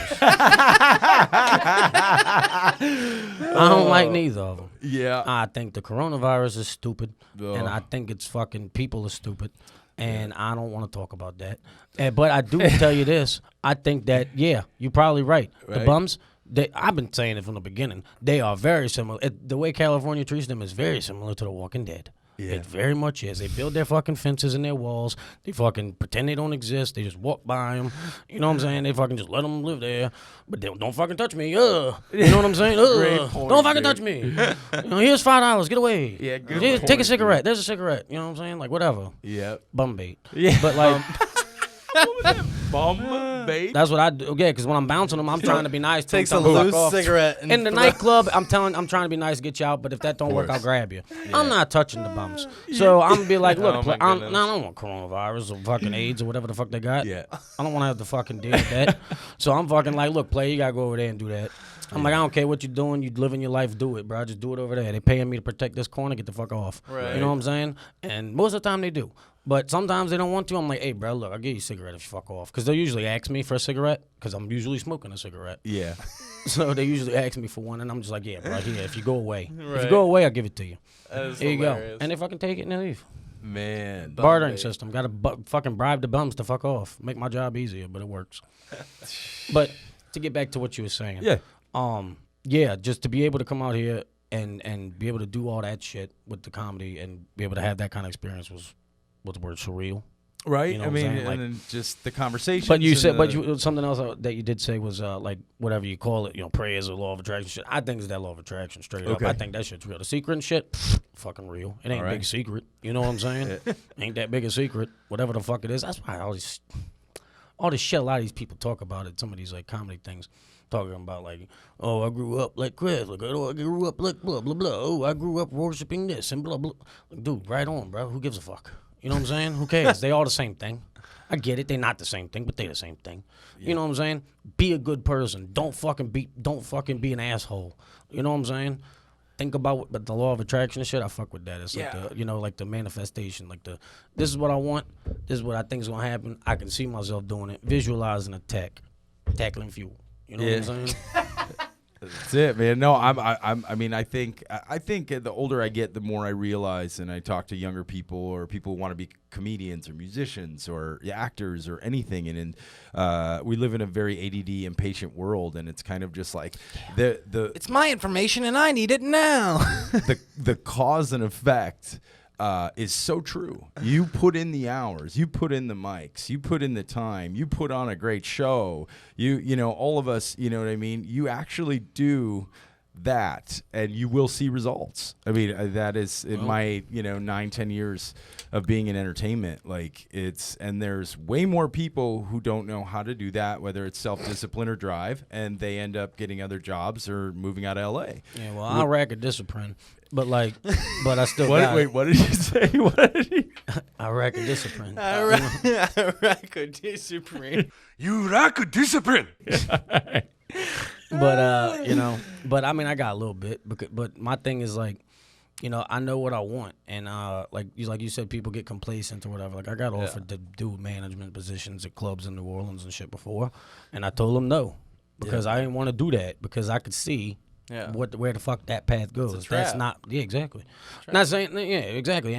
I don't like neither of them. yeah. I think the coronavirus is stupid, Ugh. and I think it's fucking people are stupid, and I don't want to talk about that. But I do tell you this: I think that you're probably right. The Right. bums. I've been saying it from the beginning. They are very similar. The way California treats them is very similar to The Walking Dead. Yeah. It very much is. They build their fucking fences and their walls. They fucking pretend they don't exist. They just walk by them. You know what I'm saying? They fucking just let them live there. But they don't fucking touch me. You know what I'm saying? Great point, don't fucking dude. touch me. You know, here's $5. Get away. Yeah, good Take a point, cigarette. dude. There's a cigarette. You know what I'm saying? Like, whatever. Yeah. Bum bait. Yeah. But, like, Bum bait. that's what I do. Yeah, because when I'm bouncing them, I'm trying to be nice. Takes a Tell them to fuck loose off. cigarette and In the throw- nightclub, I'm trying to be nice, get you out. But if that don't work, I'll course. grab you. I'm not touching the bums. So I'm gonna be like, look, Oh, my I goodness. don't want coronavirus or fucking AIDS or whatever the fuck they got. Yeah. I don't want to have to fucking deal with that. So I'm fucking like, look, player, you gotta go over there and do that. I'm like, I don't care what you're doing. You living your life, do it, bro. Just do it over there. They paying me to protect this corner. Get the fuck off. Right. You know what I'm saying? And most of the time they do. But sometimes they don't want to. I'm like, hey, bro, look, I'll give you a cigarette if you fuck off. Because they'll usually ask me for a cigarette because I'm usually smoking a cigarette. Yeah. So they usually ask me for one, and I'm just like, yeah, bro, yeah, if you go away. If you Right. go away, I'll give it to you. That is There you go. hilarious. And if I can take it and they leave. Man. Bartering bait. system. Got to fucking bribe the bums to fuck off. Make my job easier, but it works. But to get back to what you were saying. Yeah. Yeah, just to be able to come out here and be able to do all that shit with the comedy and be able to have that kind of experience was what's the word, surreal. Right. You know I what I'm mean, saying? and Like- then just the conversation. But you said, something else that you did say was like whatever you call it, you know, prayers or law of attraction shit. I think it's that law of attraction straight up. Okay. I think that shit's real. The secret and shit, fucking real. It ain't All right. big secret. You know what I'm saying? Ain't that big a secret. Whatever the fuck it is. That's why all this shit. A lot of these people talk about it. Some of these like comedy things. talking about like, oh, I grew up like Chris. Like, oh, I grew up like blah blah blah. Oh, I grew up worshiping this and blah blah. Like, dude, right on, bro. Who gives a fuck? You know what I'm saying? Who cares? They all the same thing. I get it. They're not the same thing, but they the same thing. Yeah. You know what I'm saying? Be a good person. Don't fucking be an asshole. You know what I'm saying? Think about but the law of attraction and shit. I fuck with that. It's like like the manifestation. Like this is what I want. This is what I think is gonna happen. I can see myself doing it. Visualizing tackling fuel. You know what I'm saying? That's it, man. No, I mean, I think the older I get, the more I realize, and I talk to younger people or people who want to be comedians or musicians or actors or anything, and we live in a very ADD impatient world, and it's kind of just like the it's my information and I need it now. the cause and effect. Is so true. You put in the hours, you put in the mics, you put in the time, you put on a great show. You know, all of us, you know what I mean? You actually do that and you will see results. I mean, that is in my, 9-10 years of being in entertainment, like and there's way more people who don't know how to do that, whether it's self-discipline or drive, and they end up getting other jobs or moving out of LA. Yeah, well, I rack a discipline. But I still got Wait, what did you say? What did you? I rack a discipline. I rack a discipline. You lack a discipline. But but I mean, I got a little bit. But my thing is like, I know what I want, and like you said, people get complacent or whatever. Like I got offered to do management positions at clubs in New Orleans and shit before, and I told them no because I didn't want to do that because I could see. Yeah. Where the fuck that path goes? That's not. Yeah, exactly. Not saying. Yeah, exactly.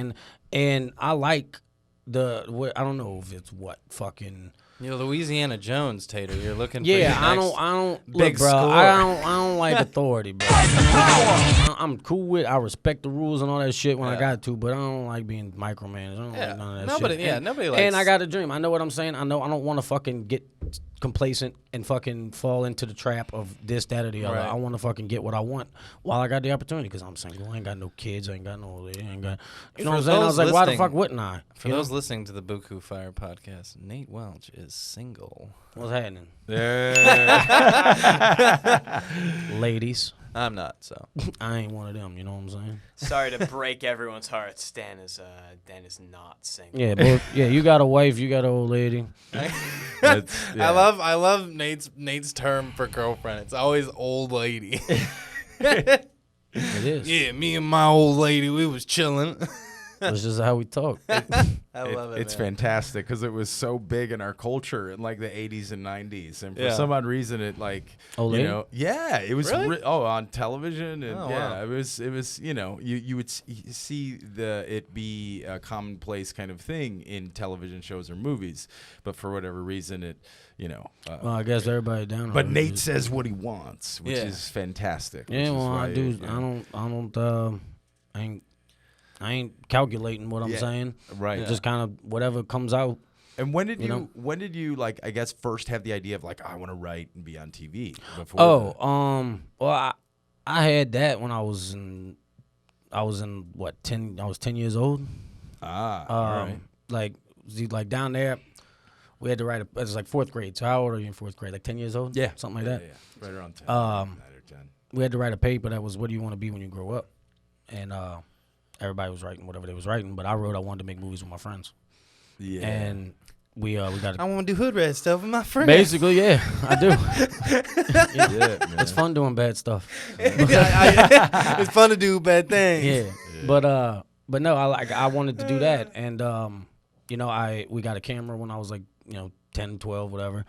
And I like I don't know if it's fucking. You're Louisiana Jones, Tater. You're looking. Yeah, for I don't. Big look, bro. score. I don't like authority, bro. I'm cool with. I respect the rules and all that shit when I got to, but I don't like being micromanaged. I don't like none of that shit. Nobody likes. And I got a dream. I know what I'm saying. I know. I don't want to fucking get complacent and fucking fall into the trap of this, that, or the other. Right. I want to fucking get what I want while I got the opportunity because I'm single. I ain't got no kids. I ain't got no. You know what I'm saying? I was like, why the fuck wouldn't I? For those listening to the Bookoo Fiya podcast, Nate Welch is single. What's happening? Ladies. I'm not, so. I ain't one of them, you know what I'm saying? Sorry to break everyone's hearts. Dan is not single. Yeah, but you got a wife, you got an old lady. I love Nate's term for girlfriend. It's always old lady. It is. Yeah, me and my old lady, we was chilling. That's just how we talk. I love it. It's fantastic because it was so big in our culture in like the 80s and 90s, and for Yeah. some odd reason it like it was Really? on television, and wow. it was you would see it be a commonplace kind of thing in television shows or movies, but for whatever reason it well, I guess everybody down. but on Nate it. says what he wants, which Yeah. is fantastic. Yeah, which is well, why, I do. I ain't calculating what I'm saying. Right. It's just kind of whatever comes out. And when did You when did you like I guess first have the idea of like I want to write and be on TV? Well, I had that when I was in what 10? I was 10 years old. all right. Like down there, we had to write. It was like fourth grade. So how old are you in fourth grade? Like 10 years old? Yeah, something like that. Yeah. Right around 10. 9 or 10. We had to write a paper that was, what do you want to be when you grow up? And everybody was writing whatever they was writing, but I wrote I wanted to make movies with my friends. Yeah. And we got. I want to do hood rat stuff with my friends. Basically, yeah, I do. Yeah, man. It's fun doing bad stuff. It's fun to do bad things. Yeah. But no, I wanted to do that, and we got a camera when I was like 10, 12, whatever.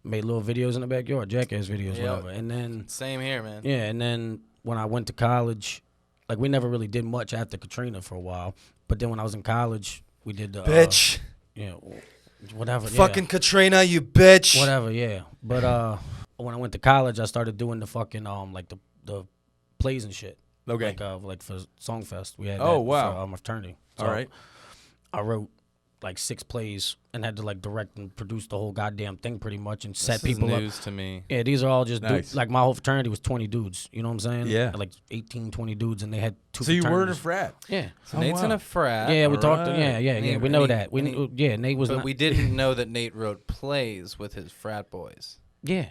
Made little videos in the backyard, jackass videos, whatever. And then Same here, man. yeah, and then when I went to college, like we never really did much after Katrina for a while. But then when I was in college, we did the Bitch. Whatever. Fucking Katrina, you bitch. Whatever, yeah. But when I went to college, I started doing the fucking like the plays and shit. Okay. Like for Songfest, we had. Oh, that wow. For my fraternity. So All right. I wrote like 6 plays and had to like direct and produce the whole goddamn thing pretty much and set This is people up. news to me. Yeah, these are all just Nice. dudes. Like my whole fraternity was 20 dudes. You know what I'm saying? Yeah. Like 18, 20 dudes, and they had 2 So you were in a fraternities. frat. Yeah. So Nate's in a frat. Yeah, we all talked. right. Yeah. Nate- We know and that. he- Nate was. But not, we didn't know that Nate wrote plays with his frat boys. Yeah.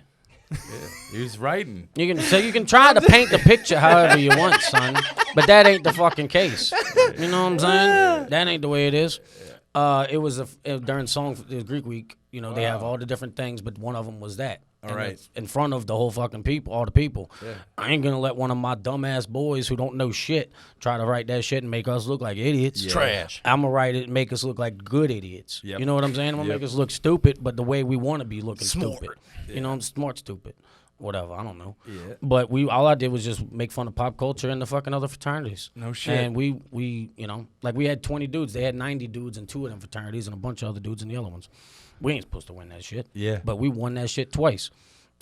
He was writing. You can try to paint the picture however you want, son, but that ain't the fucking case. You know what I'm saying? That ain't the way it is. It was during the Greek week. You know, they have all the different things, but one of them was that. All right. It's in front of the whole fucking people, all the people. Yeah. I ain't gonna let one of my dumbass boys who don't know shit try to write that shit and make us look like idiots. Yeah. Trash. I'm gonna write it and make us look like good idiots. Yep. You know what I'm saying? I'm gonna make us look stupid, but the way we want to be looking stupid. Yeah. You know, I'm smart stupid. Whatever, I don't know. Yeah. But all I did was just make fun of pop culture and the fucking other fraternities. No shit. And we you know, like we had 20 dudes. They had 90 dudes in 2 of them fraternities and a bunch of other dudes in the other ones. We ain't supposed to win that shit. Yeah. But we won that shit twice.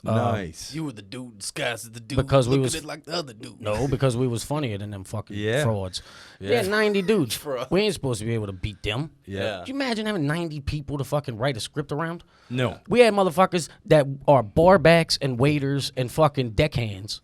Nice. You were the dude disguised as the dude. Because we Look was at it like the other dude. No, because we was funnier than them fucking frauds. Yeah. They had 90 dudes. We ain't supposed to be able to beat them. Yeah. Could you imagine having 90 people to fucking write a script around? No. We had motherfuckers that are bar backs and waiters and fucking deckhands.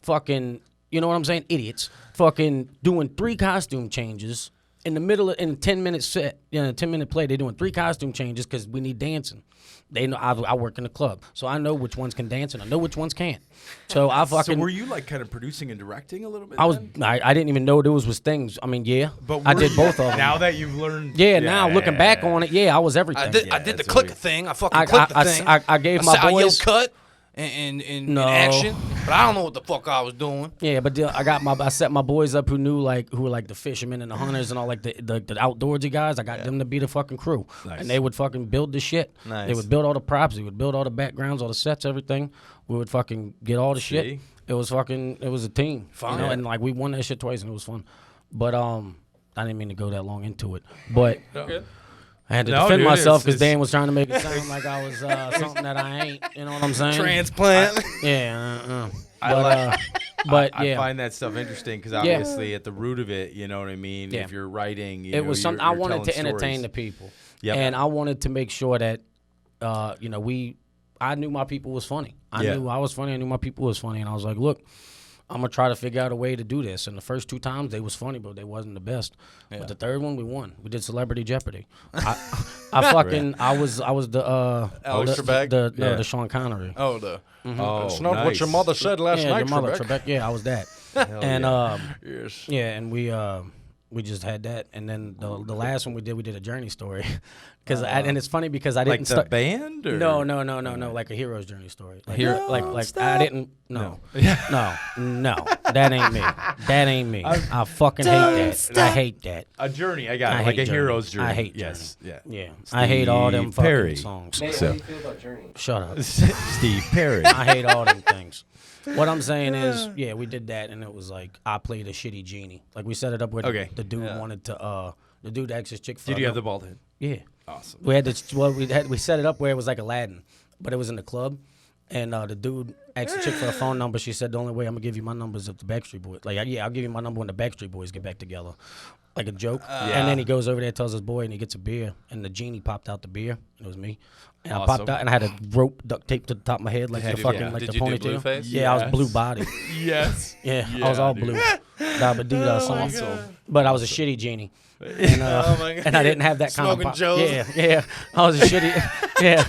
Fucking, you know what I'm saying? Idiots. Fucking doing 3 costume changes in the middle of, in a 10-minute set, a 10-minute play. They're doing 3 costume changes because we need dancing. They know I work in the club, so I know which ones can dance and I know which ones can't. So I fucking. So were you like kind of producing and directing a little bit? I didn't even know those was things. I mean, yeah, but I did both of them. Now that you've learned, now looking back on it, I was everything. I did the clicker thing. I fucking clicked the thing. I gave my boys. I cut in action, but I don't know what the fuck I was doing. Yeah, but I set my boys up who were like the fishermen and the hunters and all like the outdoorsy guys. I got them to be the fucking crew, and they would fucking build the shit. Nice. They would build all the props. They would build all the backgrounds, all the sets, everything. We would fucking get all the shit. It was a team, fun, and like we won that shit twice, and it was fun. But I didn't mean to go that long into it, but. Okay. I had to defend myself because Dan was trying to make it sound like I was something that I ain't. You know what I'm saying? Transplant. I I find that stuff interesting because obviously at the root of it, you know what I mean? Yeah. If you're writing, it was something I wanted to entertain the people. Yep. And I wanted to make sure that, I knew my people was funny. I knew I was funny. I knew my people was funny. And I was like, look, I'm going to try to figure out a way to do this. And the first 2 times, they was funny, but they wasn't the best. Yeah. But the third one, we won. We did Celebrity Jeopardy. I was the Alex Trebek? the Sean Connery. Oh, the. Mm-hmm. Oh, it's not what your mother said last night, your mother, Trebek. Yeah, I was that. And Yes. and we just had that. And then the last one we did a journey story. And it's funny because I didn't like start the band or no, like a hero's journey story. Like, stop. I didn't no, that ain't me. That ain't me. I fucking hate that. Stop. I hate that. A journey. I got it. Like a hero's journey. I hate yes, Journey. yeah. I hate all them fucking Perry. songs. Nate, So- how do you feel about Journey? Shut up. Steve Perry. I hate all them things. What I'm saying is, we did that, and it was like I played a shitty genie. Like we set it up where the dude wanted to, the dude asked his chick. Did you have the bald head? Yeah. Awesome. We had this. Well, we set it up where it was like Aladdin, but it was in the club, and the dude asked the chick for a phone number. She said the only way I'm gonna give you my number is if the Backstreet Boys. Like, I'll give you my number when the Backstreet Boys get back together, like a joke. And then he goes over there, tells his boy, and he gets a beer, and the genie popped out the beer. And it was me. And I popped out, and I had a rope duct taped to the top of my head, like the fucking like Did the you do ponytail. Blueface? Yeah, I was blue body. Yes. Yeah, I was all blue. Dabba-dee-da song. But I was a shitty genie. And, and I didn't have that kind Smoking of Joes. Yeah. I was a shitty. Yeah.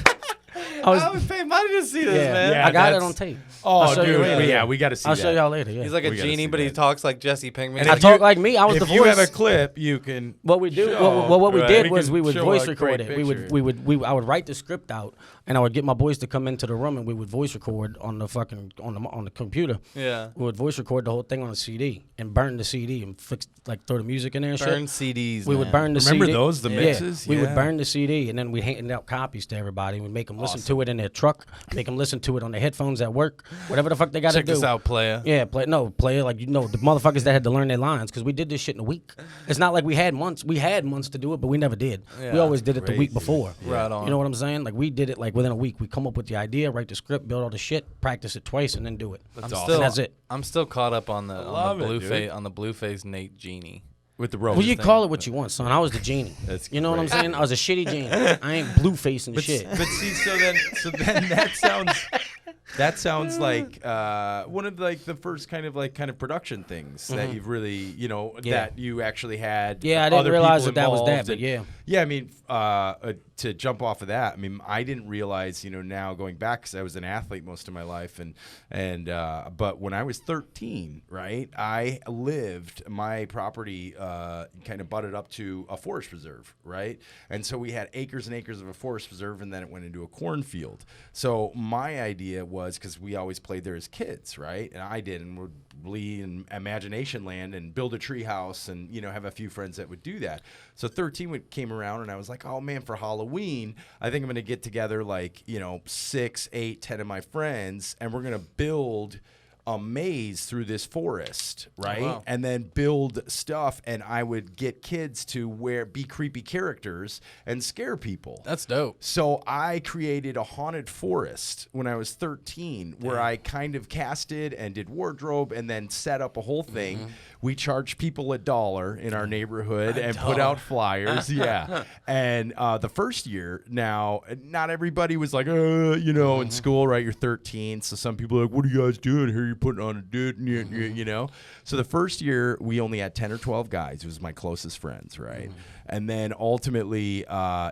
I would pay money to see this, man. I got it on tape. Oh, I'll show you dude. later. Yeah, we got to see I'll that. show y'all later. Yeah. He's like a We gotta genie, see but he that. talks like Jesse Pinkman. And I if talk you- like me. I was the If you voice. have a clip, you can. What we do, show. what we Right. did We was can we would show voice a record great it. I would write the script out, and I would get my boys to come into the room, and we would voice record on the fucking on the computer. Yeah. We would voice record the whole thing on a CD and burn the CD and throw the music in there and Burn shit. CDs. We would burn the Remember CD. those, the mixes? We would Yeah. burn the CD, and then we'd hand out copies to everybody. We'd make them listen to it in their truck, make them listen to it on their headphones at work, whatever the fuck they got to Check do. this out, player. Yeah, play like the motherfuckers that had to learn their lines because we did this shit in a week. It's not like we had months. We had months to do it, but we never did. We Yeah, always did it the week crazy. before. Right on. You know what I'm saying? Like we did it like within a week. We come up with the idea, write the script, build all the shit, practice it twice, and then do it. I'm awesome. still, And that's it. I'm still caught up on the love it, dude. Blueface Nate genie. With the rope. Well, you call it what you want, son. I was the genie. That's you know what I'm great. saying? I was a shitty genie. I ain't blue facing But shit. see, so then that sounds. That sounds like one of like the first kind of production things that you've really, that you actually had. Yeah, I didn't other realize people that was that, involved but yeah. Yeah, I mean, to jump off of that, I mean, I didn't realize, now going back, because I was an athlete most of my life, but when I was 13, right, I lived, my property kind of butted up to a forest preserve, right, and so we had acres and acres of a forest preserve, and then it went into a cornfield. So my idea was, because we always played there as kids, right, and I did, and would be in imagination land and build a tree house and, have a few friends that would do that. So 13 came around, and I was like, oh, man, for Halloween, I think I'm going to get together like, 6, 8, 10 of my friends, and we're going to build a maze through this forest, right? Oh, wow. And then build stuff, and I would get kids to be creepy characters and scare people. That's dope. So I created a haunted forest when I was 13, where I kind of casted and did wardrobe and then set up a whole thing. Mm-hmm. We charged people $1 in our neighborhood and put out flyers. Yeah. And the first year, now, not everybody was like, in school, right? You're 13. So some people are like, what are you guys doing here? You're putting on a dude, So the first year, we only had 10 or 12 guys. It was my closest friends, right? And then ultimately,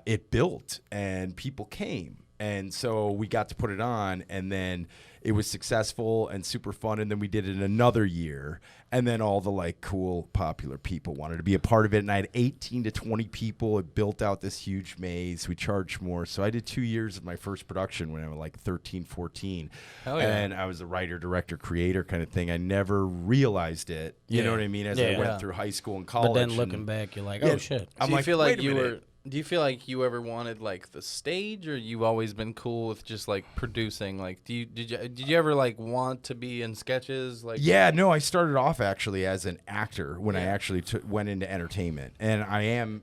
it built and people came. And so we got to put it on, and then it was successful and super fun. And then we did it another year. And then all the like cool, popular people wanted to be a part of it. And I had 18 to 20 people. It built out this huge maze. We charged more. So I did 2 years of my first production when I was like 13, 14. Hell yeah. And I was a writer, director, creator kind of thing. I never realized it. You know what I mean? As I went through high school and college. But then looking back, you're like, oh, shit. I'm Do you like, feel like wait a you minute. were? Do you feel like you ever wanted like the stage, or you've always been cool with just like producing? Like, did you ever like want to be in sketches? Like, yeah, no, I started off actually as an actor when I actually went into entertainment, and I am,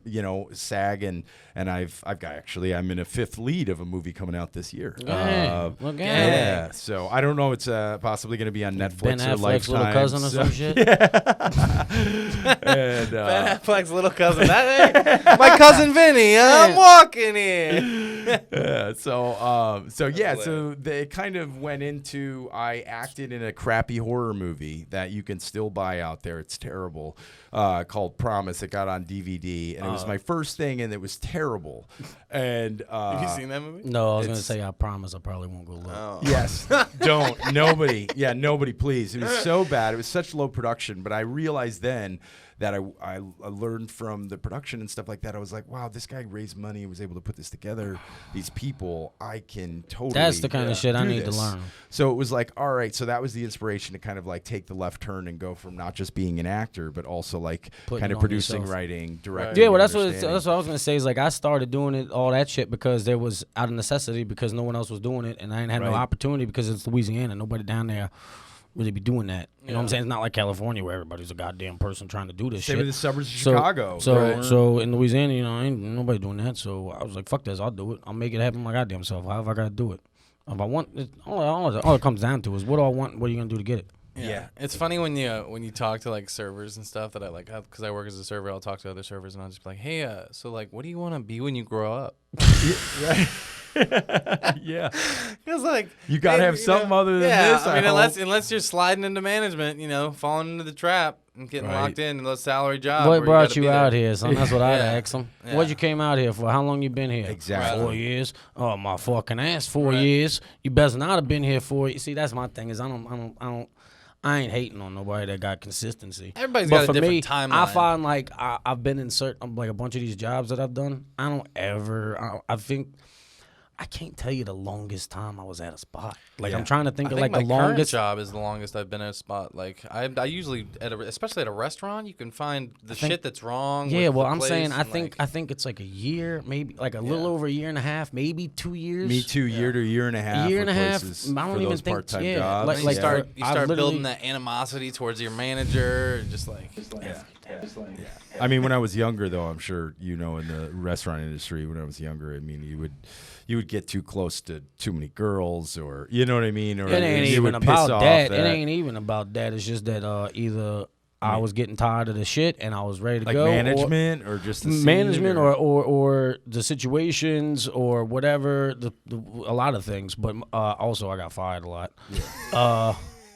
SAG, and I've got I'm in a 5th lead of a movie coming out this year. Look at Yeah, so I don't know. It's possibly going to be on Netflix Ben or Affleck's Lifetime. little cousin or some shit. And, Ben Affleck's little cousin. My cousin Vinny. I'm walking here. Yeah, so they kind of went into, I acted in a crappy horror movie that you can still buy out there. It's terrible, called Promise. It got on DVD, and it was my first thing, and it was terrible. And Have you seen that movie? No, I was going to say, I promise I probably won't go look. Oh. Yes, don't. Nobody, please. It was so bad. It was such low production, but I realized then that I learned from the production and stuff like that. I was like, wow, this guy raised money and was able to put this together. These people, I can totally. That's the kind of shit I do need to this. learn. So it was like, all right. So that was the inspiration to kind of like take the left turn and go from not just being an actor, but also like Putting kind it of on producing, yourself. writing, directing. Yeah, well, that's what understanding. I was gonna say. Is like I started doing it, all that shit, because there was out of necessity, because no one else was doing it, and I ain't had no Right. opportunity because it's Louisiana. Nobody down there really be doing that. You know what I'm saying? It's not like California where everybody's a goddamn person trying to do this Same shit. with the suburbs of Chicago. So in Louisiana, ain't nobody doing that. So I was like, fuck this, I'll do it. I'll make it happen my goddamn self. However I gotta do it. If I want it, all it comes down to is what do I want? What are you gonna do to get it? Yeah. It's funny when you talk to like servers and stuff that I like, because I work as a server. I'll talk to other servers and I'll just be like, hey, so like, what do you want to be when you grow up? Right. Yeah. Because like You gotta have something other than this. I mean, hope. unless you're sliding into management, falling into the trap and getting Right. locked in those salary jobs. What where brought gotta you be there. out here, son? That's what I'd Yeah. ask them. Yeah. What you came out here for? How long you been here? Exactly. 4 years. Oh my fucking ass, 4 Right. years. You best not have been here 4 years. See, that's my thing. Is I ain't hating on nobody that got consistency. Everybody's But got a for different me, timeline. I find like I've been in certain like a bunch of these jobs that I've done. I think I can't tell you the longest time I was at a spot. Like I'm trying to think I of think like the my current longest. job is the longest I've been at a spot. Like I usually especially at a restaurant, you can find the shit that's wrong. Yeah, with well, the I'm saying place and, I think it's like a year, maybe like a little over a year and a half, maybe 2 years. Me too. Year to year and a half. Year and a for half. places I don't for even those think- part-time yeah, jobs. like- you like, start I building literally- that animosity towards your manager, just like I mean, when I was younger, though, I'm sure in the restaurant industry, when I was younger, I mean, you would get too close to too many girls, or you know what I mean, or It ain't you even would piss about off that. It ain't even about that. It's just that either I was getting tired of the shit and I was ready to like go. management or just the scene Management or the situations or whatever, a lot of things. But also I got fired a lot.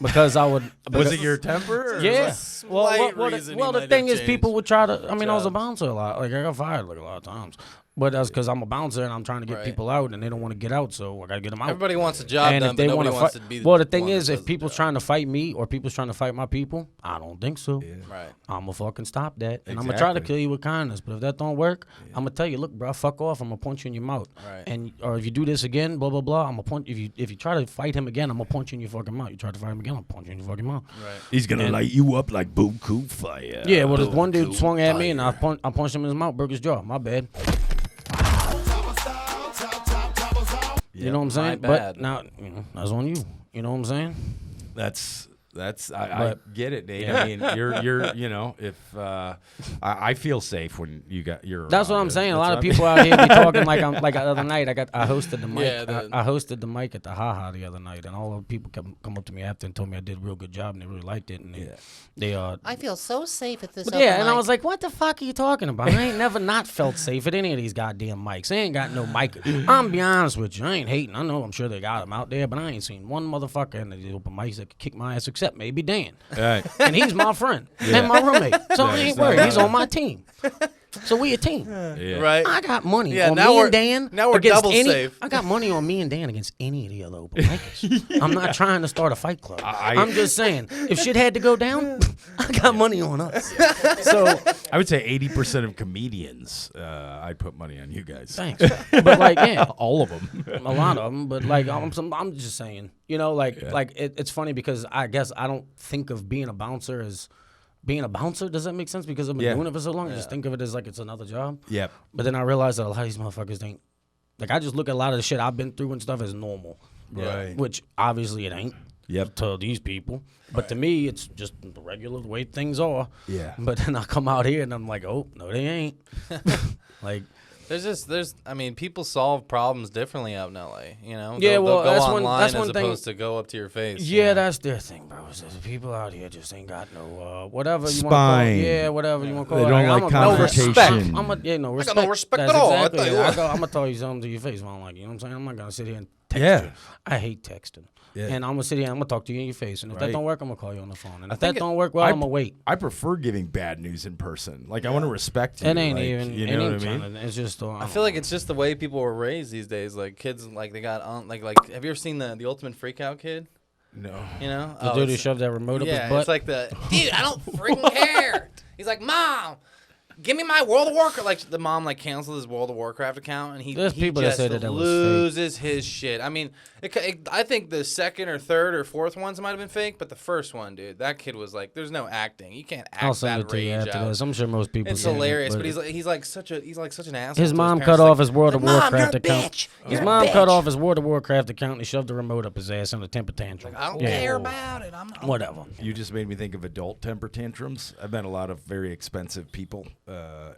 Because I would. Was it your temper? Or Yeah. was Well, the thing is, people would try to. I mean, I was a bouncer a lot. Like I got fired like a lot of times. But that's because I'm a bouncer and I'm trying to get people out and they don't want to get out, so I gotta get them out. Everybody wants a job and done, if they but nobody wanna wants fight, to be. well, the thing one is, that if does the people's job. trying to fight me or people's trying to fight my people, I don't think so. Right. I'm gonna fucking stop that, and I'm gonna try to kill you with kindness. But if that don't work, I'm gonna tell you, look, bro, fuck off. I'm gonna punch you in your mouth. Right. And or if you do this again, blah blah blah, I'm gonna punch. If you try to fight him again, I'm gonna punch you in your fucking mouth. You try to fight him again, I'm punch you in your fucking mouth. Right. He's gonna light you up like Bookoo Fiya. Yeah, well, this one dude swung at me and I punched him in his mouth, broke his jaw. My bad. You know what I'm saying? My But bad. now, that's on you. You know what I'm saying? That's I get it, Nate. I mean, you're if I feel safe when you're. That's what around I'm it. saying. A That's lot what of I people out here be talking like I'm like the other night. I hosted the mic. Yeah, I hosted the mic at the Haha the other night, and all the people come up to me after and told me I did a real good job, and they really liked it. And they I feel so safe at this. But yeah, and I was like, what the fuck are you talking about? I ain't never not felt safe at any of these goddamn mics. They ain't got no mic. I'm be honest with you. I ain't hating. I know I'm sure they got them out there, but I ain't seen one motherfucker in the open mics that could kick my ass except maybe Dan. Right. And he's my friend and my roommate. So I ain't worried. He's on my team. So we a team. Yeah. Right. I got money Yeah, on now me we're- and Dan. now we're against double safe. I got money on me and Dan against any of the other open micers. I'm not trying to start a fight club. I'm just saying, if shit had to go down, I got money on us. So I would say 80% of comedians, I'd put money on you guys. thanks. But like, yeah, All of them. a lot of them. But like, I'm just saying, it's funny because I guess I don't think of being a bouncer as being a bouncer. Does that make sense? Because I've been doing it for so long, I just think of it as like it's another job. Yep. But then I realized that a lot of these motherfuckers ain't. Like, I just look at a lot of the shit I've been through and stuff as normal. Right. Which obviously it ain't. Yep. To these people. But to me, it's just the regular way things are. Yeah. But then I come out here and I'm like, oh, no, they ain't. Like, I mean, people solve problems differently out in LA. You know. Yeah, They'll well, go that's online that's one as thing. opposed to go up to your face. yeah, that's their thing, bro. It's just people out here just ain't got no whatever you want to call Spine. it. Yeah, whatever you want to call They it. don't like confrontation. No respect. No respect. no respect That's at all. I Exactly. tell you what. I'm gonna tell you something to your face if I don't like you. You know what I'm saying? I'm not gonna sit here and text Yeah. you. I hate texting. Yeah. And I'm gonna sit here and I'm gonna talk to you in your face. And if that Right. don't work, I'm gonna call you on the phone. And if think that don't work, well, I'm gonna wait. I prefer giving bad news in person. Like, I want to respect you. It ain't like, even. You it know ain't what I mean? kinda- It's just. I feel like it's just the way people were raised these days. Like kids, like they got on. Like have you ever seen the Ultimate Freakout Kid? No. You know, the dude who it's- shoved that remote up his yeah, butt. it's like dude. I don't freaking care. He's like, Mom, give me my World of Warcraft. Like the mom canceled his World of Warcraft account, and he There's people that just say that was fake. loses his shit. I mean, I think the second or third or fourth ones might have been fake, but the first one, dude, that kid was like, there's no acting. You can't act I'll send that it to you rage after out. this. I'm sure most people. It's seen it, hilarious, but he's like such an asshole. His to mom parents. cut Like, off his World of Mom, you're Warcraft a account. bitch. His You're a mom cut bitch. off his World of Warcraft account and he shoved the remote up his ass in a temper tantrum. I don't Yeah. care about it. I'm Whatever. You just made me think of adult temper tantrums. I've met a lot of very expensive people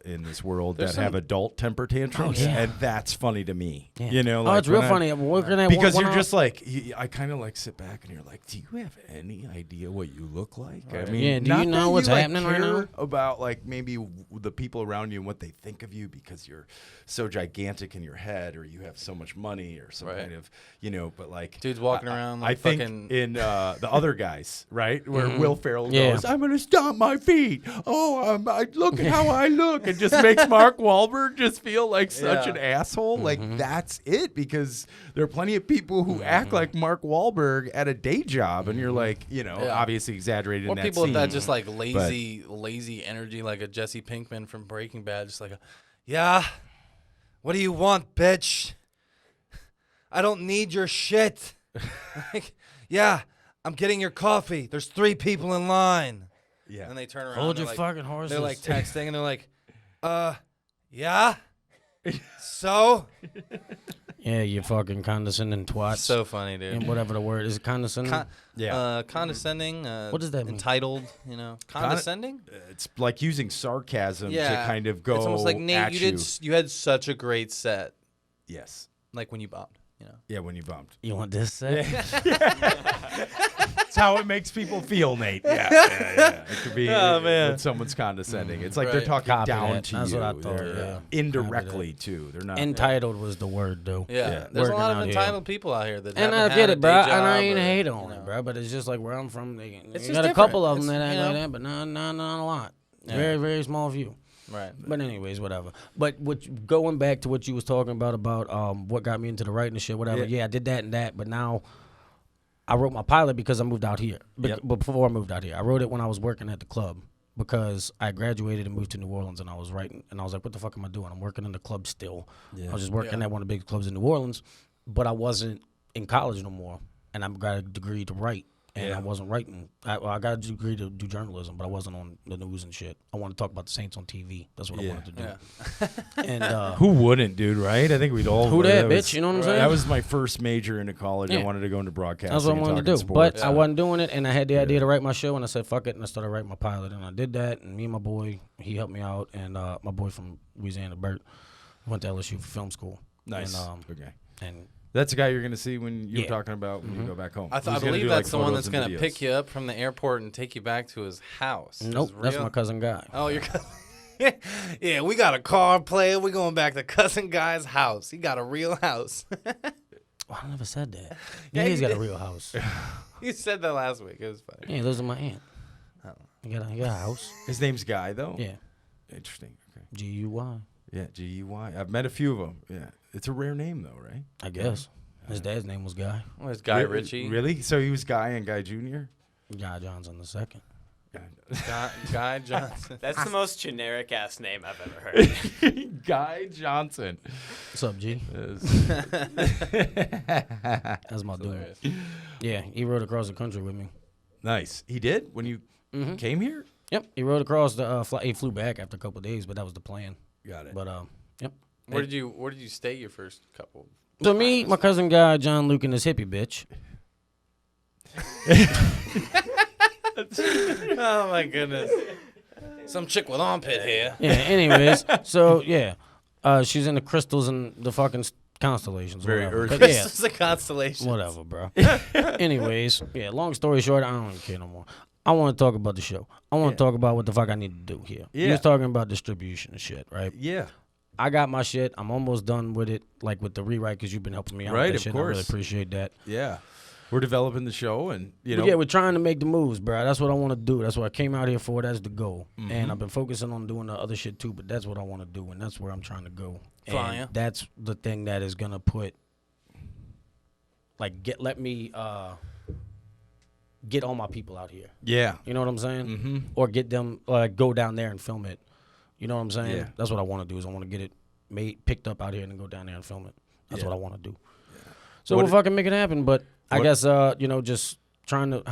in this world There's that have some- adult temper tantrums, yeah. and that's funny to me. Yeah. You know, Oh, like it's real when funny. I'm working at because one you're off- just like, I kind of like sit back and you're like, do you have any idea what you look like? I mean, Yeah, do not you know that what's like, happening right care now? about like maybe the people around you and what they think of you because you're so gigantic in your head or you have so much money or some Right. kind of, but like Dudes walking around I like think fucking- in the other guys, right, where Will Ferrell Yeah. goes, "I'm gonna stomp my feet." Oh, I look at how I look, and just makes Mark Wahlberg just feel like such Yeah. an asshole. Like that's it, because there are plenty of people who act like Mark Wahlberg at a day job, and you're like, obviously exaggerated. Or in that people with that scene. just like lazy energy, like a Jesse Pinkman from Breaking Bad, just like, yeah, what do you want, bitch? I don't need your shit. Like, yeah, I'm getting your coffee. There's 3 people in line. Yeah. And they turn around. Hold they're your like, fucking horses. They're like texting, and they're like, yeah. So Yeah, you fucking condescending twats. so funny, dude. and whatever the word is, condescending. Condescending. What does that mean? Entitled, condescending. It's like using sarcasm Yeah, to kind of go. It's almost like Nate. at You had such a great set. Yes. Like when you bombed. You know. Yeah, when you bumped. You want this set? That's how it makes people feel, Nate. Yeah. It could be when someone's condescending. It's like they're talking Copy down that. to That's you. what I thought, They're, yeah. indirectly too. They're not Entitled was the word, though. Yeah. There's a Working lot of out here. entitled people out here that And haven't I get had a it, bro. day And I job ain't or, hate you on it, know. bro. But it's just like where I'm from. They It's got just a couple of different. them that It's, act you like know. that, but not a lot. Very, very small few. Right. But anyways, whatever. But going back to what you was talking about what got me into the writing and shit, whatever. Yeah, I did that and that, but now I wrote my pilot because I moved out here. But before I moved out here, I wrote it when I was working at the club because I graduated and moved to New Orleans, and I was writing, and I was like, what the fuck am I doing? I'm working in the club still. I was just working at one of the big clubs in New Orleans, but I wasn't in college no more, and I got a degree to write. And I wasn't writing. I got a degree to do journalism, but I wasn't on the news and shit. I wanted to talk about the Saints on TV. That's what I wanted to do. And Who wouldn't, dude? Right? I think we'd all. Who that, was- bitch? You know what I'm saying? That was my first major into college. I Yeah. wanted to go into broadcasting. that's what I and wanted to talking do. sports. But I wasn't doing it, and I had the idea to write my show, and I said, fuck it, and I started writing my pilot. And I did that, and me and my boy, he helped me out, and my boy from Louisiana, Bert, went to LSU for film school. Nice. And, Okay. and That's the guy you're going to see when you're Yeah. talking about when you go back home. I Who's gonna believe do, that's like, the one photos that's and gonna videos. pick you up from the airport and take you back to his house. nope, His that's real- my cousin Guy. Oh, your cousin. Yeah, we got a car player. We're going back to cousin Guy's house. He got a real house. Well, I never said that. Yeah, Yeah, he's you got a did. real house. You said that last week. It was funny. Yeah, he lives with my aunt. He got a house. His name's Guy, though? Yeah, Interesting. Okay. G-U-Y, Yeah, G-U-Y. I've met a few of them. Yeah. It's a rare name, though, right? I guess. His dad's name was Guy. Well, there's Guy Really? Ritchie. Really? So he was Guy and Guy Jr.? Guy Johnson the second. Guy Johnson. That's the most generic ass name I've ever heard. Guy Johnson. What's up, G? That's my dude. Hilarious. Yeah, he rode across the country with me. Nice. He did? When you came here? Yep, he rode across the he flew back after a couple of days, but that was the plan. Got it. But yep. Where did you stay your first couple? So me, my cousin Guy, John Luke, and this hippie bitch. Oh my goodness. Some chick with armpit hair. Yeah. Anyways, so yeah, she's in the crystals and the fucking constellations. Very whatever. earthy. But yeah, This is a constellation. whatever, bro. Anyways, yeah. Long story short, I don't even care no more. I want to talk about the show. I want to talk about what the fuck I need to do here. You Yeah. was talking about distribution and shit, right? Yeah. I got my shit. I'm almost done with it, like with the rewrite, because you've been helping me out Right, with that of shit. I really course. appreciate that. Yeah. We're developing the show, and, you know. But yeah, we're trying to make the moves, bro. That's what I want to do. That's what I came out here for. That's the goal. Mm-hmm. And I've been focusing on doing the other shit too, but that's what I want to do, and that's where I'm trying to go. Fire. And that's the thing that is gonna put, like, let me get all my people out here. Yeah. You know what I'm saying? Mm-hmm. Or get them go down there and film it. You know what I'm saying? Yeah. That's what I want to do. Is I want to get it picked up out here and then go down there and film it. That's Yeah. what I want to do. So What we'll fucking make it happen. But I what- guess just trying to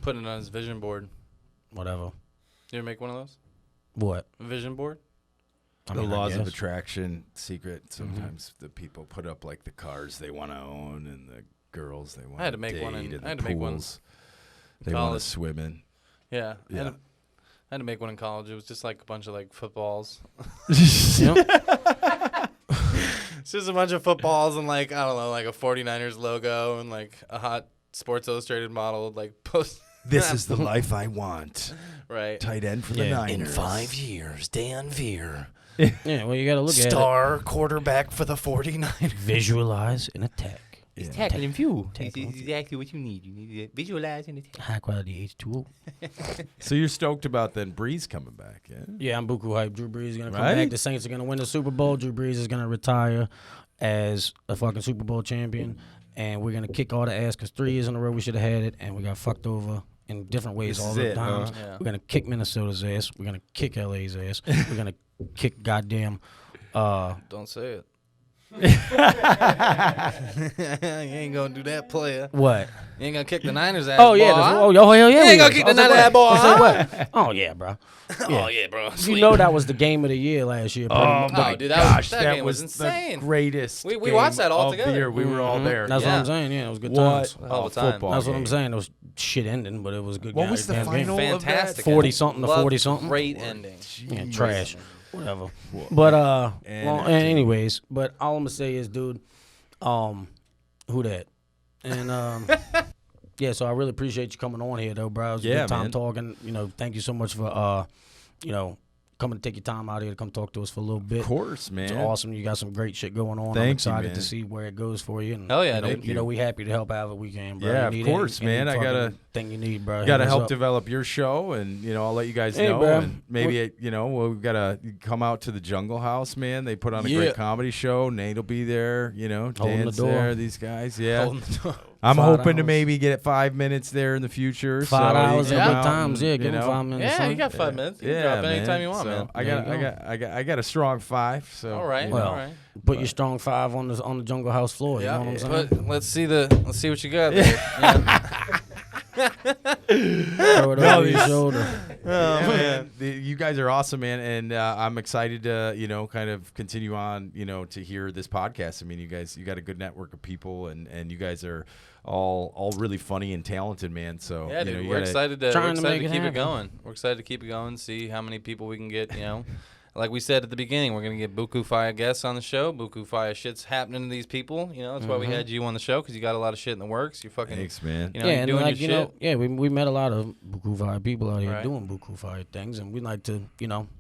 Putting it on his vision board. whatever. You ever make one of those? What? A vision board? I The mean, I laws of guess. attraction secret. Sometimes the people put up, like, the cars they want to own and the girls they want I had to make date one and I the had to make one pools they want to college. swim in. Yeah. Yeah. I had to make one in college. It was just like a bunch of like footballs. Yep. It's just a bunch of footballs and like, I don't know, like a 49ers logo and like a hot Sports Illustrated model like post. This is the life I want. Right. Tight end for the Yeah. Niners. years, Dan Veer, Yeah, well, you got to look star quarterback for the 49ers. at it. Visualize and attack. Yeah. Tackle and view. Tackle. This is exactly what you need. You need to visualize and attack. High quality H2O. So you're stoked about then Breeze coming back, yeah? Yeah, I'm Bookoo hype. Drew Brees is going to come Right? back. The Saints are going to win the Super Bowl. Drew Brees is going to retire as a fucking Super Bowl champion. And we're going to kick all the ass because 3 years in a row we should have had it. And we got fucked over in different ways This all is the it, times. huh? Yeah. We're going to kick Minnesota's ass. We're going to kick LA's ass. We're going to kick goddamn... Don't say it. You ain't gonna do that, player. what? You ain't gonna kick the Niners ass. Oh, yeah. boy. Hell yeah. You we ain't gonna is. kick I the was like, Niners ass, boy, what? I was like, huh? what? Oh, yeah, bro. Oh yeah, bro. You know that was the game of the year last year. pretty much. my dude, that Gosh, that game was the insane. greatest. We game watched that all of the together. year. We were all Mhm. there. That's what Yeah. I'm saying. Yeah, it was good What times. All the time. football That's what I'm game. saying. It was shit ending, but it was a good. What was the damn final game. of that? Fantastic. 40-something to Loved 40-something? Great ending. Yeah, trash. Whatever. But And anyways, but all I'm gonna say is, dude, Who that? And yeah, so I really appreciate you coming on here, though, bro. It was a Yeah, good time man. talking. You know, thank you so much for coming to take your time out here to come talk to us for a little bit. Of course, man. It's awesome. You got some great shit going on. I'm Thank you, excited man. to see where it goes for you. And, Hell yeah, you know, thank you know, we happy to help however we can, bro. Yeah, You of need course, man. I gotta- fucking thing you need, bro. Got to Hit us help up. develop your show, and I'll let you guys Hey, know. bro. And maybe we've got to come out to the Jungle House, man. They put on a Yeah. great comedy show. Nate'll be there, Holding the Dan's door. there. These guys, yeah. Holding the door. I'm $5. hoping to maybe get 5 minutes there in the future. $5 so you and come good out times. and, Yeah, give them 5 minutes. Yeah, son. you got 5 minutes. You can Yeah, drop anytime man. you want, So man. I got a strong 5. So All right, Well, all right. Put your strong 5 on the Jungle House floor. You know what I'm saying? But let's see what you got there. Yeah. Throw it over your shoulder. Oh man, you guys are awesome, man, and I'm excited to kind of continue on to hear this podcast. I mean, you got a good network of people, and you guys are all really funny and talented, man. So Yeah, dude, you we're gotta- excited to Trying to make it keep it happen. going. We're excited to keep it going, see how many people we can get, Like we said at the beginning, we're going to get Bookoo Fiya guests on the show. Bookoo Fiya shit's happening to these people. That's why we had you on the show, because you got a lot of shit in the works. You're fucking, Thanks, man. you're Yeah, and doing like, your you shit. know, yeah, we met a lot of Bookoo Fiya people out here Right. doing Bookoo Fiya things, and we like to,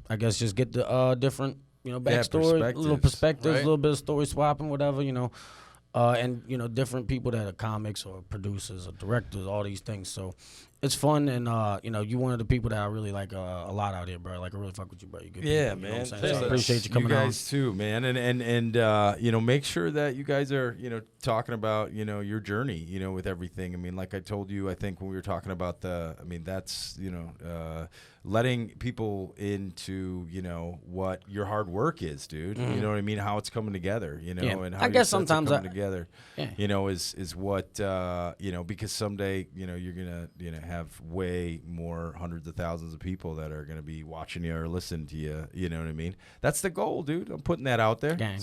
I guess just get the different, backstory, little perspectives, a Right. little bit of story swapping, whatever, and different people that are comics or producers or directors, all these things. So it's fun, and you one of the people that I really like a lot out here, bro. Like I really fuck with you, bro. You good Yeah, people, you know what man. I'm saying? Thanks. So I appreciate you coming you on. guys too, man, and make sure that you guys are talking about your journey, with everything. I mean, like I told you, I think when we were talking about that's letting people into what your hard work is, dude. You know what I mean? How it's coming together, Yeah. and how I your guess sets are sometimes coming together, Yeah. is what because someday you're gonna have way more hundreds of thousands of people that are gonna be watching you or listening to you. You know what I mean? That's the goal, dude. I'm putting that out there. Gang.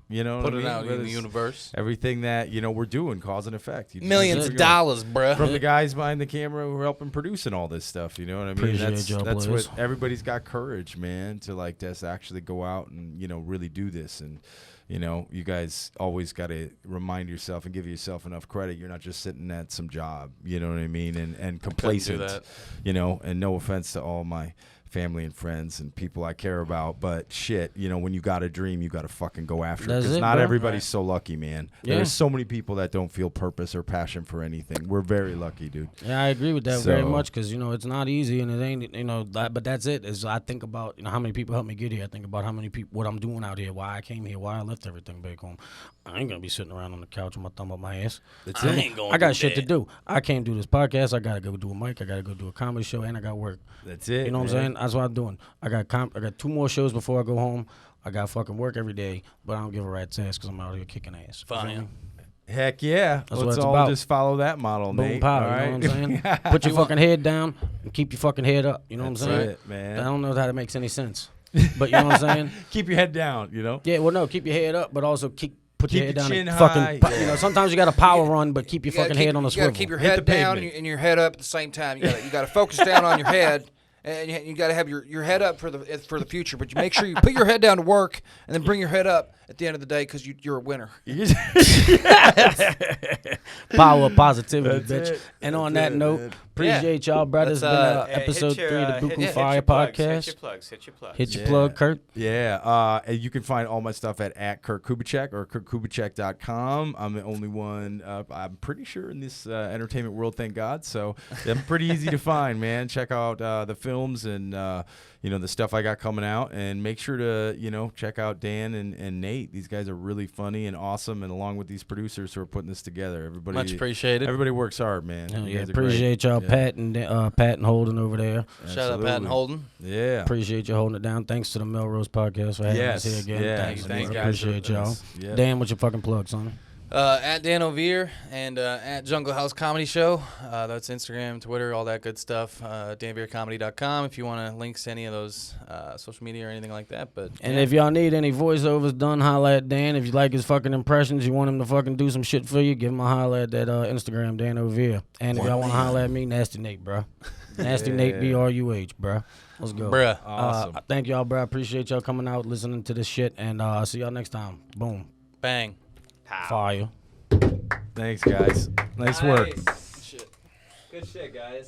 You know, Put what it I out mean? in the It's universe. Everything that we're doing, cause and effect. Millions of dollars, bruh. from the guys behind the camera who are helping producing all this stuff. You know what I mean? Appreciate y'all, That's boys. what everybody's got courage, man, to just actually go out and really do this. And you guys always got to remind yourself and give yourself enough credit. You're not just sitting at some job. You know what I mean? And complacent. that. And no offense to all my family and friends and people I care about, but shit, when you got a dream, you got to fucking go after it. That's Because it, not bro. everybody's so lucky, man. Yeah. There's so many people that don't feel purpose or passion for anything. We're very lucky, dude. Yeah, I agree with that very So- much because it's not easy and it ain't but that's it. Is I think about how many people helped me get here. I think about how many people, what I'm doing out here, why I came here, why I left everything back home. I ain't gonna be sitting around on the couch with my thumb up my ass. That's I it. ain't gonna. I got shit to do. I can't do this podcast. I gotta go do a mic. I gotta go do a comedy show, and I got work. That's it. You know what I'm man. saying? That's what I'm doing. I got 2 more shows before I go home. I got fucking work every day, but I don't give a rat's ass because I'm out here kicking ass. You feel Fine. me? Heck yeah. That's what Let's it's all about. just follow that model, Boom Nate. pow, all right? you know what I'm saying? Put your fucking head down and keep your fucking head up. You know That's what I'm saying? it, man. I don't know how that makes any sense. But you know what I'm saying? Keep your head down, Yeah, well, no, keep your head up, but also put your Keep head your down chin and high, fucking, yeah. sometimes you got to power run, but keep your fucking head on the You gotta swivel. keep your Hit head the down pavement. and your head up at the same time. You got to focus down on your head, and you got to have your head up for the future. But you make sure you put your head down to work, and then bring your head up at the end of the day because you're a winner. Power, positivity, That's bitch. it. And on That's that it, note, man. appreciate y'all, bro. This has Let's, been episode 3 of the Bookoo Fiya Hit podcast. your plugs. Hit your plugs. Hit your Yeah. plug, Kurt. Yeah, and you can find all my stuff at Kurt Kubicek or kurtkubicek.com. I'm the only one, I'm pretty sure, in this entertainment world, thank God. So I'm pretty easy to find, man. Check out the films and, the stuff I got coming out. And make sure to, check out Dan and Nate. These guys are really funny and awesome. And along with these producers who are putting this together, everybody Much appreciated. Everybody works hard, man. Hell You yeah, guys are great. appreciate y'all, Yeah. Pat and Holden over there. Shout out Pat and Absolutely. Holden. Yeah. Appreciate you holding it down. Thanks to the Melrose podcast for having us here again. Yeah. Thanks, Thanks, man. guys. Appreciate y'all. Yeah. Dan, what's your fucking plug, son? At Dan O'Veer and at Jungle House Comedy Show. That's Instagram, Twitter, all that good stuff. DanVeerComedy.com if you want to links to any of those social media or anything like that. But And if y'all need any voiceovers done, holla at Dan. If you like his fucking impressions, you want him to fucking do some shit for you, give him a holla at that Instagram, Dan O'Veer. And if y'all want to holla at me, Nasty Nate, bro. Nasty Nate, BRUH, bro. Let's go. bruh. Awesome. Thank y'all, bro. I appreciate y'all coming out, listening to this shit, and see y'all next time. Boom. Bang. Pow. Fire. Thanks, guys. Nice work. Good shit, guys.